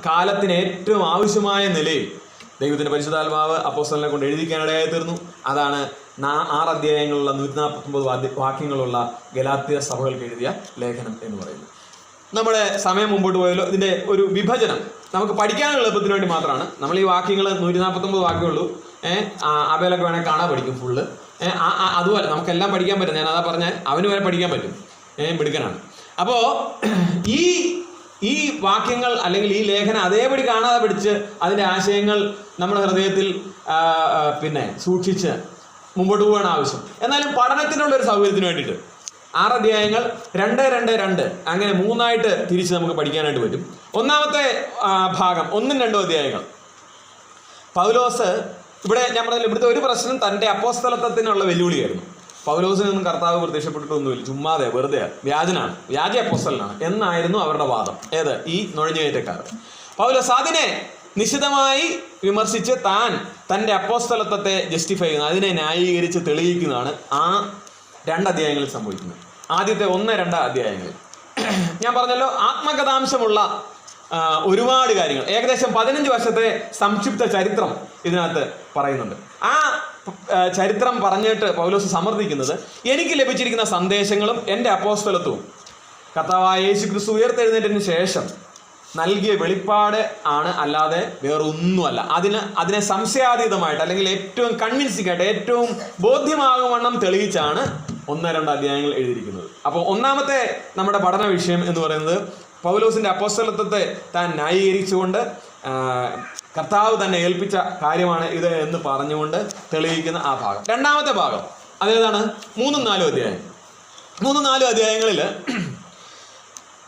S2: കാലത്തിന് ഏറ്റവും ആവശ്യമായ നിലയിൽ ദൈവത്തിൻ്റെ പരിശുദ്ധാത്മാവ് അപ്പോസ്തലനെ കൊണ്ട് എഴുതിക്കാനിടയായി തീർന്നു. അതാണ് 6 അധ്യായങ്ങളുള്ള 149 വാക്യങ്ങളുള്ള ഗലാത്യ സഭകൾക്ക് എഴുതിയ ലേഖനം എന്ന് പറയുന്നത്. നമ്മുടെ സമയം മുമ്പോട്ട് പോയല്ലോ, ഇതിൻ്റെ ഒരു വിഭജനം നമുക്ക് പഠിക്കാനുള്ള എളുപ്പത്തിന് വേണ്ടി മാത്രമാണ്. നമ്മൾ ഈ വാക്യങ്ങൾ 149 വാക്യമുള്ളൂ. അവയിലൊക്കെ വേണമെങ്കിൽ കാണാൻ പഠിക്കും ഫുള്ള്. അതുപോലെ നമുക്കെല്ലാം പഠിക്കാൻ പറ്റും. ഞാൻ അതാ പറഞ്ഞാൽ അവന് വരെ പഠിക്കാൻ പറ്റും. മിടുക്കനാണ്. അപ്പോൾ ഈ വാക്യങ്ങൾ അല്ലെങ്കിൽ ഈ ലേഖനം അതേപടി കാണാതെ പഠിച്ച് അതിൻ്റെ ആശയങ്ങൾ നമ്മുടെ ഹൃദയത്തിൽ സൂക്ഷിച്ച് മുമ്പോട്ട് പോകാൻ ആവശ്യം. എന്നാലും പഠനത്തിനുള്ള ഒരു സൗകര്യത്തിന് വേണ്ടിയിട്ട് 6 അധ്യായങ്ങൾ 2 അങ്ങനെ 3 തിരിച്ച് നമുക്ക് പഠിക്കാനായിട്ട് പറ്റും. ഒന്നാമത്തെ ഭാഗം 1-2 അധ്യായങ്ങൾ പൗലോസ്, ഇവിടെ ഞാൻ പറഞ്ഞില്ല, ഇവിടുത്തെ ഒരു പ്രശ്നം തൻ്റെ അപ്പോസ്തലത്വത്തിനുള്ള വെല്ലുവിളിയായിരുന്നു. പൗലോസിനൊന്നും കർത്താവ് പ്രത്യക്ഷപ്പെട്ടിട്ടൊന്നുമില്ല, ചുമ്മാതെ വെറുതെ വ്യാജനാണ്, വ്യാജ അപ്പോസ്തലനാണ് എന്നായിരുന്നു അവരുടെ വാദം. ഈ നുഴഞ്ഞുകയറ്റക്കാർ. പൗലോസ് അതിനെ നിശിതമായി വിമർശിച്ച് തൻ്റെ അപ്പോസ്തലത്വത്തെ ജസ്റ്റിഫൈ ചെയ്യുന്നു, അതിനെ ന്യായീകരിച്ച് തെളിയിക്കുന്നതാണ് ആ 2 അധ്യായങ്ങളിൽ സംഭവിക്കുന്നത്. ആദ്യത്തെ 1-2 അധ്യായങ്ങളിൽ ഞാൻ പറഞ്ഞല്ലോ, ആത്മകഥാംശമുള്ള ഒരുപാട് കാര്യങ്ങൾ, ഏകദേശം 15 വർഷത്തെ സംക്ഷിപ്ത ചരിത്രം ഇതിനകത്ത് പറയുന്നുണ്ട്. ആ ചരിത്രം പറഞ്ഞിട്ട് പൗലോസ് സമർത്ഥിക്കുന്നത്, എനിക്ക് ലഭിച്ചിരിക്കുന്ന സന്ദേശങ്ങളും എൻ്റെ അപ്പോസ്തലത്വവും കർത്താവായ യേശു ക്രിസ്തു ഉയർത്തെഴുന്നേറ്റതിന് ശേഷം നൽകിയ വെളിപ്പാട് ആണ്, അല്ലാതെ വേറൊന്നുമല്ല. അതിനെ സംശയാതീതമായിട്ട് അല്ലെങ്കിൽ ഏറ്റവും കൺവിൻസിംഗ് ആയിട്ട് ഏറ്റവും ബോധ്യമാകുവണ്ണം തെളിയിച്ചാണ് 1-2 അധ്യായങ്ങൾ എഴുതിയിരിക്കുന്നത്. അപ്പോൾ ഒന്നാമത്തെ നമ്മുടെ പഠന വിഷയം എന്ന് പറയുന്നത് പൗലോസിൻ്റെ അപ്പോസ്തലത്വത്തെ താൻ ന്യായീകരിച്ചുകൊണ്ട് കർത്താവ് തന്നെ ഏൽപ്പിച്ച കാര്യമാണ് ഇത് എന്ന് പറഞ്ഞുകൊണ്ട് തെളിയിക്കുന്ന ആ ഭാഗം. രണ്ടാമത്തെ ഭാഗം അതേതാണ്? 3-4 അധ്യായം. 3-4 അധ്യായങ്ങളിൽ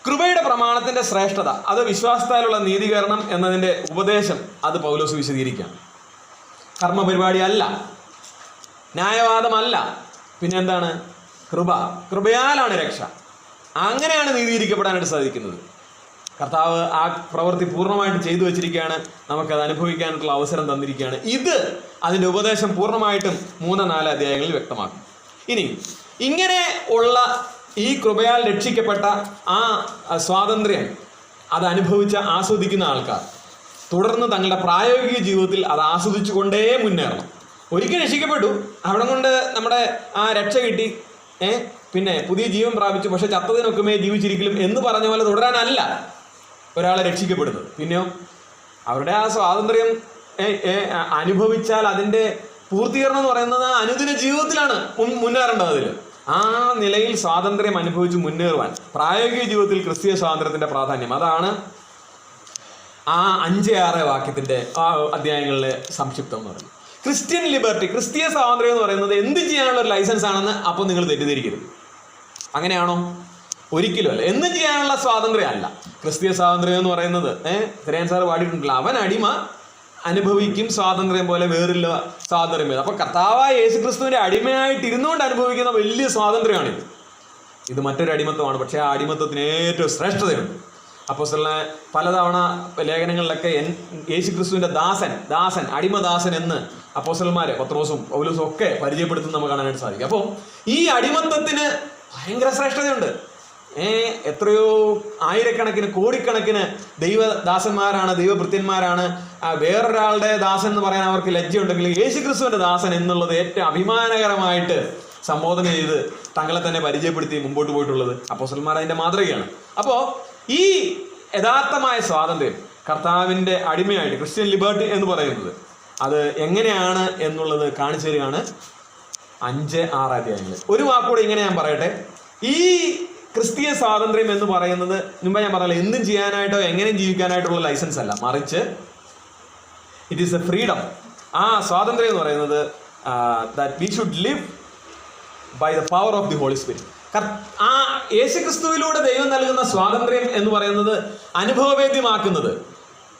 S2: കൃപയുടെ പ്രമാണത്തിന്റെ ശ്രേഷ്ഠത, അത് വിശ്വാസത്താലുള്ള നീതീകരണം എന്നതിൻ്റെ ഉപദേശം, അത് പൗലോസ് വിശദീകരിക്കുകയാണ്. കർമ്മപരിപാടി അല്ല, ന്യായവാദമല്ല, പിന്നെ എന്താണ്? കൃപയാലാണ് രക്ഷ. അങ്ങനെയാണ് നീതീകരിക്കപ്പെടാനായിട്ട് സാധിക്കുന്നത്. കർത്താവ് ആ പ്രവൃത്തി പൂർണ്ണമായിട്ട് ചെയ്തു വെച്ചിരിക്കുകയാണ്, നമുക്കത് അനുഭവിക്കാനായിട്ടുള്ള അവസരം തന്നിരിക്കുകയാണ്. ഇത് അതിൻ്റെ ഉപദേശം പൂർണ്ണമായിട്ടും 3-4 അധ്യായങ്ങളിൽ വ്യക്തമാക്കും. ഇനി ഇങ്ങനെ ഉള്ള ഈ കൃപയാൽ രക്ഷിക്കപ്പെട്ട ആ സ്വാതന്ത്ര്യം അത് അനുഭവിച്ച് ആസ്വദിക്കുന്ന ആൾക്കാർ തുടർന്ന് തങ്ങളുടെ പ്രായോഗിക ജീവിതത്തിൽ അത് ആസ്വദിച്ചുകൊണ്ടേ മുന്നേറണം. ഒരിക്കൽ രക്ഷിക്കപ്പെട്ടു, അവിടെ കൊണ്ട് നമ്മുടെ ആ രക്ഷ കിട്ടി, പിന്നെ പുതിയ ജീവൻ പ്രാപിച്ചു, പക്ഷെ ചത്തതിനൊക്കുമേ ജീവിച്ചിരിക്കലും എന്ന് പറഞ്ഞ പോലെ തുടരാനല്ല. ഒരാളെ രക്ഷിക്കപ്പെടുന്നത്. പിന്നെയോ അവരുടെ ആ സ്വാതന്ത്ര്യം അനുഭവിച്ചാൽ അതിൻ്റെ പൂർത്തീകരണം എന്ന് പറയുന്നത് അനുദിന ജീവിതത്തിലാണ് മുന്നേറേണ്ടത്. അതിൽ ആ നിലയിൽ സ്വാതന്ത്ര്യം അനുഭവിച്ച് മുന്നേറുവാൻ പ്രായോഗിക ജീവിതത്തിൽ ക്രിസ്തീയ സ്വാതന്ത്ര്യത്തിൻ്റെ പ്രാധാന്യം, അതാണ് ആ 5-6 വാക്യത്തിൻ്റെ ആ അധ്യായങ്ങളിലെ സംക്ഷിപ്തം എന്ന് പറയുന്നത്. ക്രിസ്ത്യൻ ലിബർട്ടി, ക്രിസ്തീയ സ്വാതന്ത്ര്യം എന്ന് പറയുന്നത് എന്ത് ചെയ്യാനുള്ള ഒരു ലൈസൻസ് ആണെന്ന് അപ്പോൾ നിങ്ങൾ തെറ്റിദ്ധരിക്കരുത്. അങ്ങനെയാണോ? ഒരിക്കലും അല്ല. എന്തും ചെയ്യാനുള്ള സ്വാതന്ത്ര്യം അല്ല ക്രിസ്തീയ സ്വാതന്ത്ര്യം എന്ന് പറയുന്നത്. ശ്രേയൻ സാറ് പാടിയിട്ടുണ്ടല്ലോ, അവൻ അടിമ അനുഭവിക്കും സ്വാതന്ത്ര്യം പോലെ വേറില്ല സ്വാതന്ത്ര്യം വേദം. അപ്പൊ കർത്താവായ യേശു ക്രിസ്തുവിന്റെ അടിമയായിട്ട് ഇരുന്നുകൊണ്ട് അനുഭവിക്കുന്ന വലിയ സ്വാതന്ത്ര്യമാണിത്. ഇത് മറ്റൊരു അടിമത്വമാണ്, പക്ഷേ ആ അടിമത്വത്തിന് ഏറ്റവും ശ്രേഷ്ഠതയുണ്ട്. അപ്പോസ്തലനെ പലതവണ ലേഖനങ്ങളിലൊക്കെ യേശു ക്രിസ്തുവിന്റെ ദാസൻ അടിമദാസൻ എന്ന് അപ്പോസ്തലന്മാരെ പത്രോസും പൗലോസും ഒക്കെ പരിചയപ്പെടുത്തുന്നത് നമുക്ക് കാണാനായിട്ട് സാധിക്കും. അപ്പോൾ ഈ അടിമത്വത്തിന് ഭയങ്കര ശ്രേഷ്ഠതയുണ്ട്. എത്രയോ ആയിരക്കണക്കിന് കോടിക്കണക്കിന് ദൈവദാസന്മാരാണ്, ദൈവഭൃത്യന്മാരാണ്. വേറൊരാളുടെ ദാസൻ എന്ന് പറയാൻ അവർക്ക് ലജ്ജയുണ്ടെങ്കിൽ യേശു ക്രിസ്തുവിന്റെ ദാസൻ എന്നുള്ളത് ഏറ്റവും അഭിമാനകരമായിട്ട് സംബോധന ചെയ്ത് തങ്ങളെ തന്നെ പരിചയപ്പെടുത്തി മുമ്പോട്ട് പോയിട്ടുള്ളത് അപ്പോസ്തലന്മാർ അതിന്റെ മാതൃകയാണ്. അപ്പോൾ ഈ യഥാർത്ഥമായ സ്വാതന്ത്ര്യം കർത്താവിന്റെ അടിമയായിട്ട് ക്രിസ്ത്യൻ ലിബർട്ടി എന്ന് പറയുന്നത് അത് എങ്ങനെയാണ് എന്നുള്ളത് കാണിച്ചു തരികയാണ് 5-6 അധ്യായങ്ങൾ. ഒരു വാക്കുകൂടെ ഇങ്ങനെ ഞാൻ പറയട്ടെ. ഈ ക്രിസ്തീയ സ്വാതന്ത്ര്യം എന്ന് പറയുന്നത് മുമ്പ് ഞാൻ പറഞ്ഞല്ലോ, എന്തും ചെയ്യാനായിട്ടോ എങ്ങനെയും ജീവിക്കാനായിട്ടുള്ള ലൈസൻസ് അല്ല, മറിച്ച് ഇറ്റ് ഈസ് എ ഫ്രീഡം. ആ സ്വാതന്ത്ര്യം എന്ന് പറയുന്നത് that we should live by the power of the holy spirit. ആ യേശുക്രിസ്തുവിലൂടെ ദൈവം നൽകുന്ന സ്വാതന്ത്ര്യം എന്ന് പറയുന്നത് അനുഭവവേദ്യമാക്കുന്നത്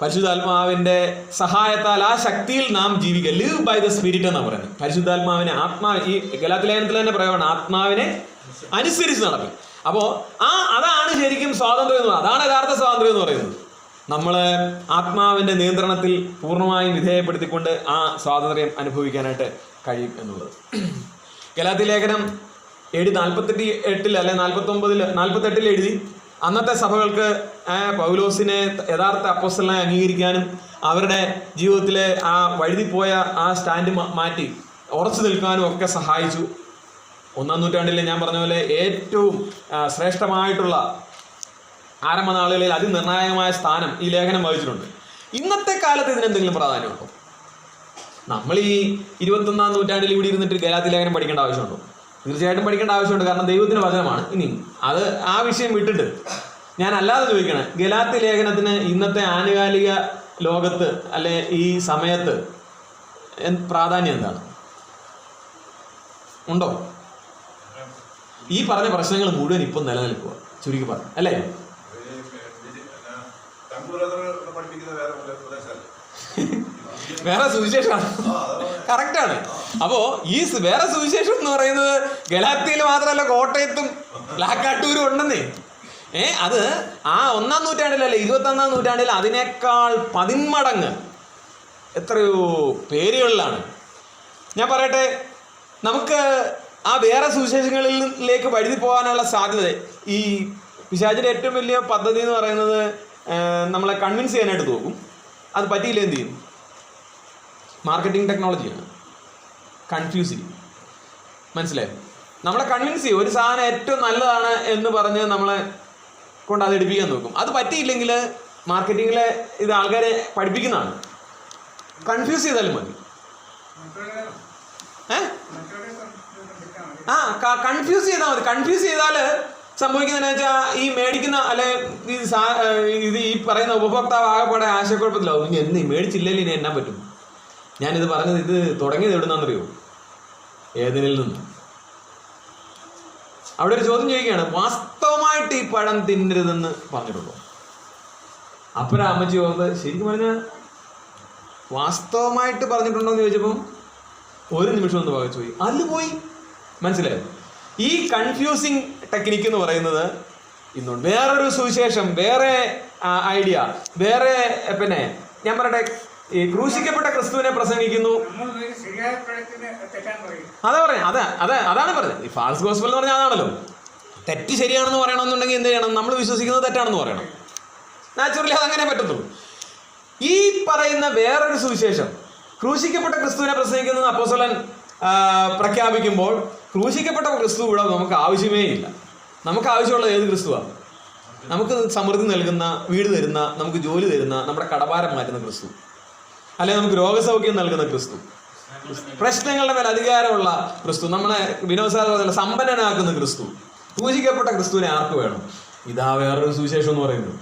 S2: പരിശുദ്ധാത്മാവിന്റെ സഹായത്താൽ ആ ശക്തിയിൽ നാം ജീവിക്കുക. ലിവ് ബൈ ദ സ്പിരിറ്റ് എന്നാണ് പറയുന്നത്. പരിശുദ്ധാത്മാവിനെ ഈ ഗലാത്യ ലേഖനത്തിൽ തന്നെ പ്രയോഗമാണ്, ആത്മാവിനെ അനുസരിച്ച് നടക്കും. അപ്പോൾ അതാണ് ശരിക്കും സ്വാതന്ത്ര്യം എന്ന് പറയുന്നത്. അതാണ് യഥാർത്ഥ സ്വാതന്ത്ര്യം എന്ന് പറയുന്നത്. നമ്മൾ ആത്മാവിന്റെ നിയന്ത്രണത്തിൽ പൂർണ്ണമായും വിധേയപ്പെടുത്തിക്കൊണ്ട് ആ സ്വാതന്ത്ര്യം അനുഭവിക്കാനായിട്ട് കഴിയും എന്നുള്ളത്. ഗലാത്യ ലേഖനം 48 അല്ലെ 48 എഴുതി അന്നത്തെ സഭകൾക്ക് പൗലോസിനെ യഥാർത്ഥ അപ്പോസ്തലനെ അംഗീകരിക്കാനും അവരുടെ ജീവിതത്തിലെ ആ വഴുതിപ്പോയ ആ സ്റ്റാൻഡ് മാറ്റി ഉറച്ചു നിൽക്കാനും ഒക്കെ സഹായിച്ചു. 1-ാം നൂറ്റാണ്ടിൽ ഞാൻ പറഞ്ഞ പോലെ ഏറ്റവും ശ്രേഷ്ഠമായിട്ടുള്ള ആരംഭ നാളുകളിൽ അതിനിർണായകമായ സ്ഥാനം ഈ ലേഖനം വഹിച്ചിട്ടുണ്ട്. ഇന്നത്തെ കാലത്ത് ഇതിനെന്തെങ്കിലും പ്രാധാന്യമുണ്ടോ? നമ്മൾ ഈ 21-ാം നൂറ്റാണ്ടിൽ ഇവിടെ ഇരുന്നിട്ട് ഗലാത്യ ലേഖനം പഠിക്കേണ്ട ആവശ്യമുണ്ടോ? തീർച്ചയായിട്ടും പഠിക്കേണ്ട ആവശ്യമുണ്ട്. കാരണം ദൈവത്തിന്റെ വചനമാണ്. ഇനി അത് ആ വിഷയം വിട്ടിട്ട് ഞാൻ അല്ലാതെ ചോദിക്കണേ, ഗലാത്യ ലേഖനത്തിന് ഇന്നത്തെ ആനുകാലിക ലോകത്ത് അല്ലെ ഈ സമയത്ത് പ്രാധാന്യം എന്താണ്? ഉണ്ടോ? ഈ പറഞ്ഞ പ്രശ്നങ്ങൾ മുഴുവൻ ഇപ്പം നിലനിൽക്കുക, ചുരുക്കി പറഞ്ഞു അല്ലേ? വേറെ സുവിശേഷമാണ്, കറക്റ്റാണ്. അപ്പോ ഈ വേറെ സുവിശേഷം എന്ന് പറയുന്നത് ഗലാത്യയിൽ മാത്രമല്ല, കോട്ടയത്തും ലാക്കാട്ടൂരും ഉണ്ടെന്നേ. അത് ആ 1-ാം നൂറ്റാണ്ടിലല്ലേ, 21-ാം നൂറ്റാണ്ടിൽ അതിനേക്കാൾ 10 മടങ്ങ് എത്രയോ പേരുകളിലാണ്. ഞാൻ പറയട്ടെ, നമുക്ക് ആ വേറെ സുവിശേഷങ്ങളിലേക്ക് വഴുതി പോകാനുള്ള സാധ്യത, ഈ പിശാചിന്റെ ഏറ്റവും വലിയ പദ്ധതി എന്ന് പറയുന്നത് നമ്മളെ കൺവിൻസ് ചെയ്യാനായിട്ട് നോക്കും. അത് പറ്റിയില്ല എന്ത് ചെയ്യും? മാർക്കറ്റിംഗ് ടെക്നോളജിയാണ്. കൺഫ്യൂസ് ചെയ്യും. മനസ്സിലായോ? നമ്മളെ കൺവിൻസ് ചെയ്യും. ഒരു സാധനം ഏറ്റവും നല്ലതാണ് എന്ന് പറഞ്ഞ് നമ്മളെ കൊണ്ട് അത് എടുപ്പിക്കാൻ നോക്കും. അത് പറ്റിയില്ലെങ്കിൽ മാർക്കറ്റിങ്ങിലെ ഇത് ആൾക്കാരെ പഠിപ്പിക്കുന്നതാണ്. കൺഫ്യൂസ് ചെയ്താലും മതി. കൺഫ്യൂസ് ചെയ്താൽ മതി. കൺഫ്യൂസ് ചെയ്താൽ സംഭവിക്കുന്നതെന്ന് വെച്ചാൽ ഈ മേടിക്കുന്ന അല്ലെ ഇത് ഈ പറയുന്ന ഉപഭോക്താവ് ആകെപ്പാടെ ആശയക്കുഴപ്പത്തിലാവും. ഇനി എന്ന് മേടിച്ചില്ലെങ്കിൽ ഇനി എന്നാൻ പറ്റും? ഞാനിത് പറഞ്ഞത് ഇത് തുടങ്ങിയത് എവിടുന്നാണെന്നറിയോ? ഏതിനിൽ നിന്ന്. അവിടെ ഒരു ചോദ്യം ചോദിക്കുകയാണ്, വാസ്തവമായിട്ട് ഈ പഴം തിന്നരുതെന്ന് പറഞ്ഞിട്ടുണ്ടോ? അപ്പഴാ അമ്മച്ചി ഓർത്ത്, ശരിക്കും പറഞ്ഞാൽ വാസ്തവമായിട്ട് പറഞ്ഞിട്ടുണ്ടോ എന്ന് ചോദിച്ചപ്പം ഒരു നിമിഷം ഒന്ന് പകച്ചു പോയി. അതിൽ പോയി. മനസ്സിലായോ? ഈ കൺഫ്യൂസിങ് ടെക്നിക്ക് എന്ന് പറയുന്നത് ഇന്നുണ്ട്. വേറൊരു സുവിശേഷം, വേറെ ഐഡിയ, വേറെ പിന്നെ ഞാൻ പറയട്ടെ, ഈ ക്രൂശിക്കപ്പെട്ട ക്രിസ്തുവിനെ പ്രസംഗിക്കുന്നു. അതാ പറയാം, അതാണ് പറഞ്ഞത്. ഈ ഫാൾസ് ഗോസ്പൽ എന്ന് പറഞ്ഞാൽ അതാണല്ലോ. തെറ്റ് ശരിയാണെന്ന് പറയണമെന്നുണ്ടെങ്കിൽ എന്ത് ചെയ്യണം? നമ്മൾ വിശ്വസിക്കുന്നത് തെറ്റാണെന്ന് പറയണം. നാച്ചുറലി അതങ്ങനെ പറ്റത്തുള്ളൂ. ഈ പറയുന്ന വേറൊരു സുവിശേഷം, ക്രൂശിക്കപ്പെട്ട ക്രിസ്തുവിനെ പ്രസംഗിക്കുന്നത് അപ്പോസ്തലൻ പ്രഖ്യാപിക്കുമ്പോൾ ക്രൂശിക്കപ്പെട്ട ക്രിസ്തു ഇവിടെ നമുക്ക് ആവശ്യമേ ഇല്ല. നമുക്ക് ആവശ്യമുള്ളത് ഏത് ക്രിസ്തുവാണ്? നമുക്ക് സമൃദ്ധി നൽകുന്ന, വീട് തരുന്ന, നമുക്ക് ജോലി തരുന്ന, നമ്മുടെ കടഭാരം മാറ്റുന്ന ക്രിസ്തു, അല്ലെങ്കിൽ നമുക്ക് രോഗസൗഖ്യം നൽകുന്ന ക്രിസ്തു, പ്രശ്നങ്ങളുടെ മേൽ അധികാരമുള്ള ക്രിസ്തു, നമ്മളെ വിനോദ സമ്പന്നനാക്കുന്ന ക്രിസ്തു, പൂജിക്കപ്പെട്ട ക്രിസ്തുവിനെ ആർക്ക് വേണം? ഇതാ വേറൊരു സുവിശേഷം എന്ന് പറയുന്നത്.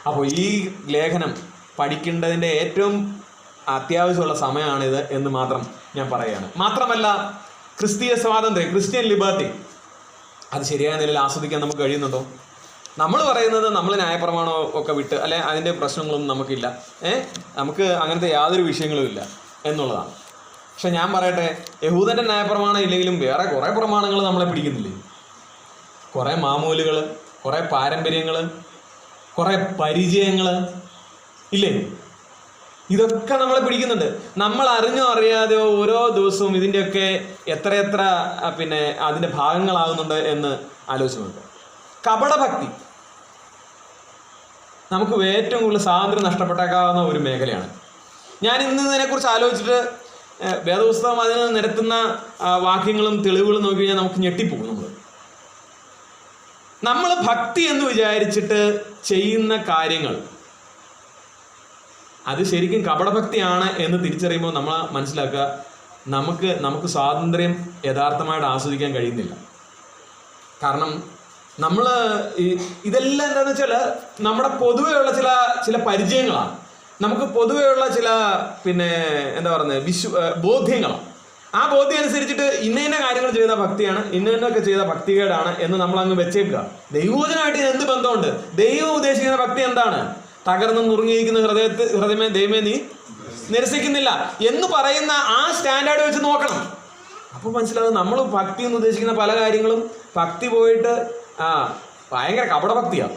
S2: അപ്പോൾ ഈ ലേഖനം പഠിക്കേണ്ടതിൻ്റെ ഏറ്റവും അത്യാവശ്യമുള്ള സമയമാണിത് എന്ന് മാത്രം ഞാൻ പറയുകയാണ്. മാത്രമല്ല, ക്രിസ്തീയ സ്വാതന്ത്ര്യം, ക്രിസ്ത്യൻ ലിബർട്ടി, അത് ശരിയായ നിലയിൽ ആസ്വദിക്കാൻ നമുക്ക് കഴിയുന്നുണ്ടോ? നമ്മൾ പറയുന്നത് നമ്മൾ ന്യായപ്രമാണം ഒക്കെ വിട്ട്, അല്ലെ അതിൻ്റെ പ്രശ്നങ്ങളൊന്നും നമുക്കില്ല, നമുക്ക് അങ്ങനത്തെ യാതൊരു വിഷയങ്ങളും ഇല്ല എന്നുള്ളതാണ്. പക്ഷെ ഞാൻ പറയട്ടെ, യഹൂദൻ്റെ ന്യായപ്രമാണം ഇല്ലെങ്കിലും വേറെ കുറേ പ്രമാണങ്ങൾ നമ്മളെ പിടിക്കുന്നില്ലേ? കുറേ മാമൂലുകൾ, കുറേ പാരമ്പര്യങ്ങൾ, കുറേ പരിചയങ്ങൾ ഇല്ലേ? ഇതൊക്കെ നമ്മളെ പിടിക്കുന്നുണ്ട്. നമ്മൾ അറിഞ്ഞോ അറിയാതെയോ ഓരോ ദിവസവും ഇതിൻ്റെയൊക്കെ എത്രയെത്ര പിന്നെ അതിൻ്റെ ഭാഗങ്ങളാകുന്നുണ്ട് എന്ന് ആലോചിച്ചുകൊണ്ട്. കപടഭക്തി നമുക്ക് ഏറ്റവും കൂടുതൽ സ്വാതന്ത്ര്യം നഷ്ടപ്പെട്ടേക്കാവുന്ന ഒരു മേഖലയാണ്. ഞാൻ ഇന്ന് ഇതിനെക്കുറിച്ച് ആലോചിച്ചിട്ട് വേദപുസ്തകം അതിന് നിരത്തുന്ന വാക്യങ്ങളും തെളിവുകളും നോക്കി കഴിഞ്ഞാൽ നമുക്ക് ഞെട്ടിപ്പോകും. നമ്മൾ ഭക്തി എന്ന് വിചാരിച്ചിട്ട് ചെയ്യുന്ന കാര്യങ്ങൾ അത് ശരിക്കും കപടഭക്തിയാണ് എന്ന് തിരിച്ചറിയുമ്പോൾ നമ്മൾ മനസ്സിലാക്കുക, നമുക്ക് സ്വാതന്ത്ര്യം യഥാർത്ഥമായിട്ട് ആസ്വദിക്കാൻ കഴിയുന്നില്ല. കാരണം നമ്മൾ ഇതെല്ലാം എന്താണെന്ന് വെച്ചാൽ നമ്മുടെ പൊതുവെയുള്ള ചില പരിചയങ്ങളാണ്, നമുക്ക് പൊതുവെയുള്ള ചില പിന്നെ എന്താ പറയുന്നത് ബോധ്യങ്ങളാണ്. ആ ബോധ്യം അനുസരിച്ചിട്ട് ഇന്ന കാര്യങ്ങൾ ചെയ്ത ഭക്തിയാണ്, ഇന്നൊക്കെ ചെയ്ത ഭക്തികേടാണ് എന്ന് നമ്മൾ അങ്ങ് വെച്ചേക്കുക. ദൈവവചനമായിട്ട് ഇത് എന്ത് ബന്ധമുണ്ട്? ദൈവം ഉദ്ദേശിക്കുന്ന ഭക്തി എന്താണ്? തകർന്ന് നുറുങ്ങിയിരിക്കുന്ന ഹൃദയമേ ദൈവമേ നീ നിരസിക്കുന്നില്ല എന്ന് പറയുന്ന ആ സ്റ്റാൻഡേർഡ് വെച്ച് നോക്കണം. അപ്പോൾ മനസ്സിലാവും നമ്മൾ ഭക്തി എന്ന് ഉദ്ദേശിക്കുന്ന പല കാര്യങ്ങളും ഭക്തി പോയിട്ട് ഭയങ്കര കപടഭക്തിയാണ്.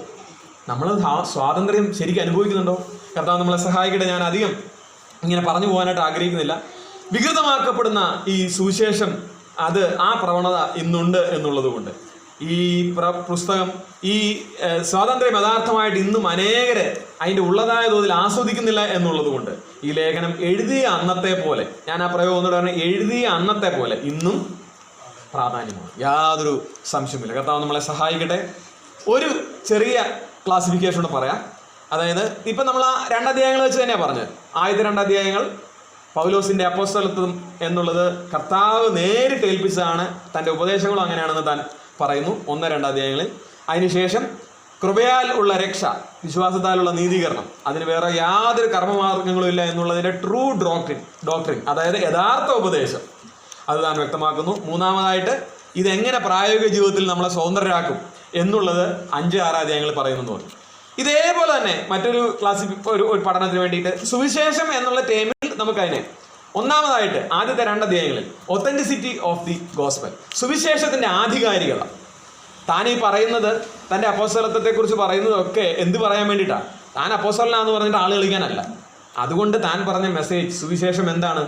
S2: നമ്മൾ സ്വാതന്ത്ര്യം ശരിക്കും അനുഭവിക്കുന്നുണ്ടോ? കർത്താവ് നമ്മളെ സഹായിക്കട്ടെ. ഞാൻ അധികം ഇങ്ങനെ പറഞ്ഞു പോകാനായിട്ട് ആഗ്രഹിക്കുന്നില്ല. വികൃതമാക്കപ്പെടുന്ന ഈ സുവിശേഷം അത് ആ പ്രവണത ഇന്നുണ്ട് എന്നുള്ളത് കൊണ്ട് ഈ പുസ്തകം, ഈ സ്വാതന്ത്ര്യം യഥാർത്ഥമായിട്ട് ഇന്നും അനേകരെ അതിൻ്റെ ഉള്ളതായ തോതിൽ ആസ്വദിക്കുന്നില്ല എന്നുള്ളത് കൊണ്ട് ഈ ലേഖനം എഴുതിയ അന്നത്തെ പോലെ, ഞാൻ ആ പ്രയോഗം ഒന്നുകൂടെ പറഞ്ഞാൽ, എഴുതിയ അന്നത്തെ പോലെ ഇന്നും പ്രാധാന്യമാണ്, യാതൊരു സംശയമില്ല. കർത്താവ് നമ്മളെ സഹായിക്കട്ടെ. ഒരു ചെറിയ ക്ലാസിഫിക്കേഷൻ കൂടെ പറയാം. അതായത് ഇപ്പം നമ്മൾ ആ 2 അധ്യായങ്ങൾ വെച്ച് തന്നെയാണ് പറഞ്ഞത്. ആദ്യത്തെ 2 അധ്യായങ്ങൾ പൗലോസിൻ്റെ അപ്പോസ്തലത്വം എന്നുള്ളത് കർത്താവ് നേരിട്ട് ഏൽപ്പിച്ചതാണ്, തൻ്റെ ഉപദേശങ്ങളും അങ്ങനെയാണെന്ന് താൻ പറയുന്നു 1-2 അധ്യായങ്ങളിൽ. അതിനുശേഷം കൃപയാൽ ഉള്ള രക്ഷ, വിശ്വാസത്താലുള്ള നീതീകരണം, അതിന് വേറെ യാതൊരു കർമ്മമാർഗങ്ങളും ഇല്ല എന്നുള്ളതിൻ്റെ ട്രൂ ഡോക്ട്രിൻ, അതായത് യഥാർത്ഥ ഉപദേശം, അത് താൻ വ്യക്തമാക്കുന്നു. മൂന്നാമതായിട്ട് ഇതെങ്ങനെ പ്രായോഗിക ജീവിതത്തിൽ നമ്മളെ സ്വതന്ത്രരാക്കും എന്നുള്ളത് 5-6 അധ്യായങ്ങൾ പറയുമെന്ന് പറഞ്ഞു. ഇതേപോലെ തന്നെ മറ്റൊരു ഒരു പഠനത്തിന് വേണ്ടിയിട്ട് സുവിശേഷം എന്നുള്ള ടേമിൽ നമുക്കതിനെ ഒന്നാമതായിട്ട് ആദ്യത്തെ 2 അധ്യായങ്ങളിൽ ഒത്തൻറ്റിസിറ്റി ഓഫ് ദി ഗോസ്പൽ, സുവിശേഷത്തിൻ്റെ ആധികാരികത. താൻ ഈ പറയുന്നത്, തൻ്റെ അപ്പോസ്തലത്വത്തെക്കുറിച്ച് പറയുന്നതൊക്കെ എന്ത് പറയാൻ വേണ്ടിയിട്ടാണ്? താൻ അപ്പോസ്തലനാന്ന് പറഞ്ഞിട്ട് ആൾ കളിക്കാനല്ല. അതുകൊണ്ട് താൻ പറഞ്ഞ മെസ്സേജ്, സുവിശേഷം എന്താണ്?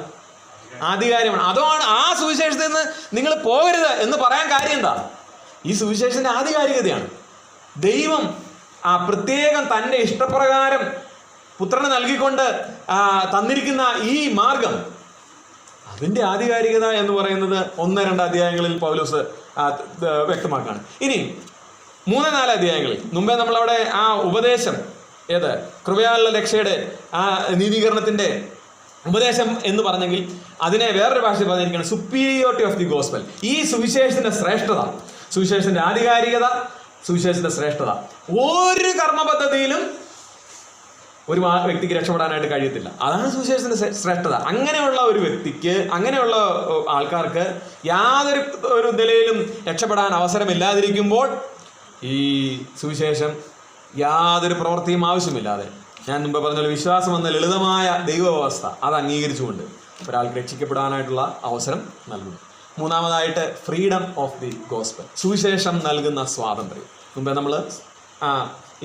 S2: ആധികാരികമാണ്. അതാണ് ആ സുവിശേഷത്തിൽ നിന്ന് നിങ്ങൾ പോകരുത് എന്ന് പറയാൻ കാര്യം എന്താ? ഈ സുവിശേഷത്തിൻ്റെ ആധികാരികതയാണ്. ദൈവം പ്രത്യേകം തൻ്റെ ഇഷ്ടപ്രകാരം പുത്രനെ നൽകിക്കൊണ്ട് തന്നിരിക്കുന്ന ഈ മാർഗം, അതിൻ്റെ ആധികാരികത എന്ന് പറയുന്നത് 1-2 അധ്യായങ്ങളിൽ പൗലോസ് വ്യക്തമാക്കുകയാണ്. ഇനി 3-4 അധ്യായങ്ങളിൽ മുമ്പേ നമ്മളവിടെ ആ ഉപദേശം, ഏത് കൃപയാലുള്ള രക്ഷയുടെ ആ നീതീകരണത്തിൻ്റെ ഉപദേശം എന്ന് പറഞ്ഞെങ്കിൽ അതിനെ വേറൊരു ഭാഷയിൽ പറഞ്ഞിരിക്കുകയാണ് സുപ്പീരിയോറിറ്റി ഓഫ് ദി ഗോസ്പൽ. ഈ സുവിശേഷത്തിൻ്റെ ശ്രേഷ്ഠത, സുവിശേഷത്തിൻ്റെ ആധികാരികത, സുവിശേഷത്തിൻ്റെ ശ്രേഷ്ഠത ഒരു കർമ്മ പദ്ധതിയിലും ഒരു വ്യക്തിക്ക് രക്ഷപ്പെടാനായിട്ട് കഴിയത്തില്ല. അതാണ് സുവിശേഷത്തിൻ്റെ ശ്രേഷ്ഠത. അങ്ങനെയുള്ള ഒരു വ്യക്തിക്ക്, അങ്ങനെയുള്ള ആൾക്കാർക്ക് യാതൊരു നിലയിലും രക്ഷപ്പെടാൻ അവസരമില്ലാതിരിക്കുമ്പോൾ ഈ സുവിശേഷം യാതൊരു പ്രവൃത്തിയും ആവശ്യമില്ലാതെ, ഞാൻ മുമ്പ് പറഞ്ഞ വിശ്വാസം എന്ന ലളിതമായ ദൈവവ്യവസ്ഥ അത് അംഗീകരിച്ചുകൊണ്ട് ഒരാൾക്ക് രക്ഷിക്കപ്പെടാനായിട്ടുള്ള അവസരം നൽകുന്നു. മൂന്നാമതായിട്ട് ഫ്രീഡം ഓഫ് ദി ഗോസ്പൽ, സുവിശേഷം നൽകുന്ന സ്വാതന്ത്ര്യം. മുമ്പേ നമ്മൾ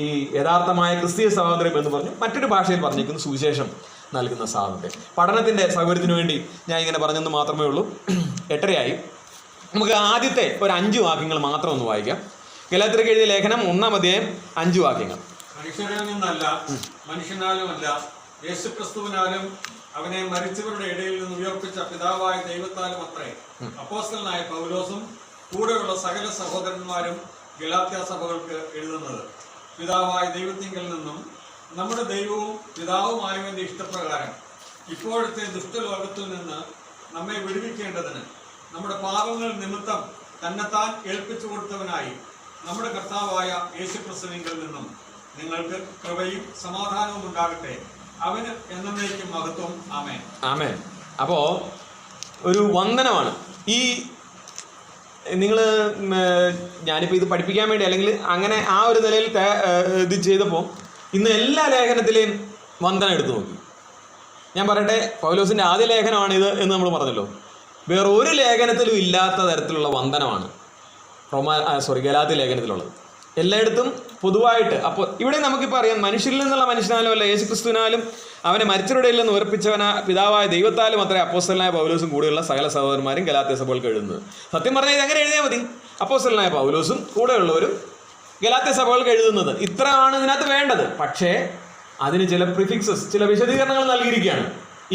S2: ഈ യഥാർത്ഥമായ ക്രിസ്തീയ സ്വാതന്ത്ര്യം എന്ന് പറഞ്ഞു, മറ്റൊരു ഭാഷയിൽ പറഞ്ഞിരിക്കുന്നു സുവിശേഷം നൽകുന്ന സ്വാതന്ത്ര്യം. പഠനത്തിൻ്റെ സൗകര്യത്തിന് വേണ്ടി ഞാൻ ഇങ്ങനെ പറഞ്ഞെന്ന് മാത്രമേ ഉള്ളൂ. 8:30 നമുക്ക് ആദ്യത്തെ ഒരു 5 വാക്യങ്ങൾ മാത്രം ഒന്ന് വായിക്കാം. ഗലാത്യർക്ക് എഴുതിയ ലേഖനം 1-ാം അധ്യായം 5 വാക്യങ്ങൾ.
S3: മനുഷ്യരിൽ നിന്നല്ല, മനുഷ്യനാലുമല്ല, യേശുക്രിസ്തുവിനാലും അവനെ മരിച്ചവരുടെ ഇടയിൽ നിന്ന് ഉയർപ്പിച്ച പിതാവായ ദൈവത്താലും അത്രേ അപ്പോസ്തലനായ പൗലോസും കൂടെയുള്ള സകല സഹോദരന്മാരും ഗലാത്യ സഭകൾക്ക് എഴുതുന്നത്. പിതാവായ ദൈവത്തിങ്കൽ നിന്നും നമ്മുടെ ദൈവവും പിതാവുമായവന്റെ ഇഷ്ടപ്രകാരം ഇപ്പോഴത്തെ ദുഷ്ടലോകത്തിൽ നിന്ന് നമ്മെ വിടുവിക്കേണ്ടതിന് നമ്മുടെ പാപങ്ങൾ നിമിത്തം തന്നെത്താൻ ഏൽപ്പിച്ചു കൊടുത്തവനായി നമ്മുടെ കർത്താവായ യേശുക്രിസ്തുവിങ്കൽ നിന്നും നിങ്ങൾക്ക് കൃപയും സമാധാനവും ഉണ്ടാകട്ടെ. അവന് എന്നേക്കും മഹത്വം. ആമേൻ.
S2: ആമേൻ. അപ്പോ ഒരു വന്ദനമാണ് ഈ നിങ്ങൾ ഞാനിപ്പോൾ ഇത് പഠിപ്പിക്കാൻ വേണ്ടി അല്ലെങ്കിൽ അങ്ങനെ ആ ഒരു നിലയിൽ ഇത് ചെയ്തപ്പോൾ ഇന്ന് എല്ലാ ലേഖനത്തിലെയും വന്ദനം എടുത്തു നോക്കി. ഞാൻ പറയട്ടെ, പൗലോസിൻ്റെ ആദ്യ ലേഖനമാണിത് എന്ന് നമ്മൾ പറഞ്ഞല്ലോ. വേറെ ഒരു ലേഖനത്തിലും ഇല്ലാത്ത തരത്തിലുള്ള വന്ദനമാണ് ഗലാത്യ ലേഖനത്തിലുള്ളത്. എല്ലായിടത്തും പൊതുവായിട്ട്. അപ്പോൾ ഇവിടെ നമുക്കിപ്പോൾ അറിയാം, മനുഷ്യരിൽ നിന്നുള്ള മനുഷ്യനാലും അല്ല, യേശുക്രിസ്തുവിനാലും അവനെ മരിച്ചവരുടെ ഇടയിൽ നിന്ന് ഉയർപ്പിച്ചവന പിതാവായ ദൈവത്താലും അത്രേ അപ്പോസ്തലനായ പൗലോസും കൂടെയുള്ള സകല സഹോദരന്മാരും ഗലാത്യ സഭകൾക്ക് എഴുതുന്നത്. സത്യം പറഞ്ഞാൽ ഇതെങ്ങനെ എഴുതിയാൽ മതി? അപ്പോസ്തലനായ പൗലോസും കൂടെയുള്ളവരും ഗലാത്യ സഭകൾക്ക് എഴുതുന്നത്. ഇത്രയാണ് ഇതിനകത്ത് വേണ്ടത്. പക്ഷേ അതിന് ചില പ്രിഫിക്സസ്, ചില വിശദീകരണങ്ങൾ നൽകിയിരിക്കുകയാണ്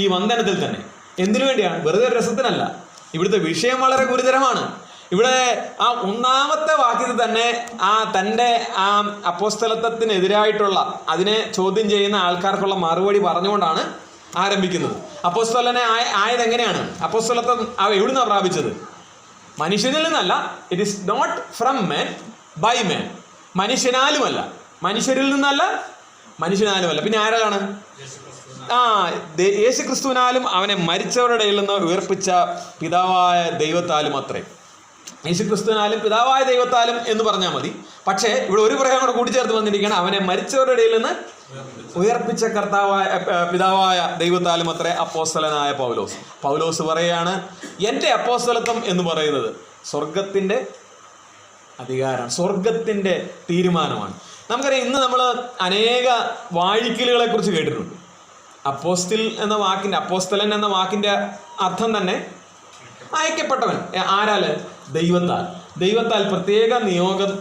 S2: ഈ വന്ദനത്തിൽ തന്നെ. എന്തിനു വേണ്ടിയാണ്? വെറുതെ ഒരു രസത്തിനല്ല. ഇവിടുത്തെ വിഷയം വളരെ ഗുരുതരമാണ്. ഇവിടെ ആ ഒന്നാമത്തെ വാക്യത്തിൽ തന്നെ തൻ്റെ അപ്പോസ്തലത്വത്തിനെതിരായിട്ടുള്ള അതിനെ ചോദ്യം ചെയ്യുന്ന ആൾക്കാർക്കുള്ള മറുപടി പറഞ്ഞുകൊണ്ടാണ് ആരംഭിക്കുന്നത്. അപ്പോസ്തലനെ ആയത് എങ്ങനെയാണ്? അപ്പോസ്തലത്വം എവിടുന്നാണ് പ്രാപിച്ചത്? മനുഷ്യനിൽ നിന്നല്ല. It is not from men by men. മനുഷ്യനാലുമല്ല, മനുഷ്യരിൽ നിന്നല്ല, മനുഷ്യനാലുമല്ല. പിന്നെ ആരാണ്? യേശുക്രിസ്തുവിനാലും അവനെ മരിച്ചവരുടെ ഇടയിൽ നിന്ന് ഉയർപ്പിച്ച പിതാവായ ദൈവത്താലും അത്രേ. യേശുക്രിസ്തുവിനാലും പിതാവായ ദൈവത്താലും എന്ന് പറഞ്ഞാൽ മതി. പക്ഷേ ഇവിടെ ഒരു പ്രയോഗം കൂടെ കൂട്ടിച്ചേർത്ത് വന്നിരിക്കുകയാണ്, അവനെ മരിച്ചവരുടെ ഇടയിൽ നിന്ന് ഉയർപ്പിച്ച പിതാവായ ദൈവത്താലും അത്രേ അപ്പോസ്തലനായ പൗലോസ്. പൗലോസ് പറയുകയാണ്, എൻ്റെ അപ്പോസ്തലത്വം എന്ന് പറയുന്നത് സ്വർഗത്തിൻ്റെ അധികാരമാണ്, സ്വർഗത്തിൻ്റെ തീരുമാനമാണ്. നമുക്കറിയാം, ഇന്ന് നമ്മൾ അനേക വാഴിക്കലുകളെ കുറിച്ച് കേട്ടിട്ടുണ്ട്. അപ്പോസ്തിൽ എന്ന വാക്കിൻ്റെ, അപ്പോസ്തലൻ എന്ന വാക്കിൻ്റെ അർത്ഥം തന്നെ അയക്കപ്പെട്ടവൻ. ആരാല്? ദൈവത്താൽ. ദൈവത്താൽ പ്രത്യേക നിയോഗം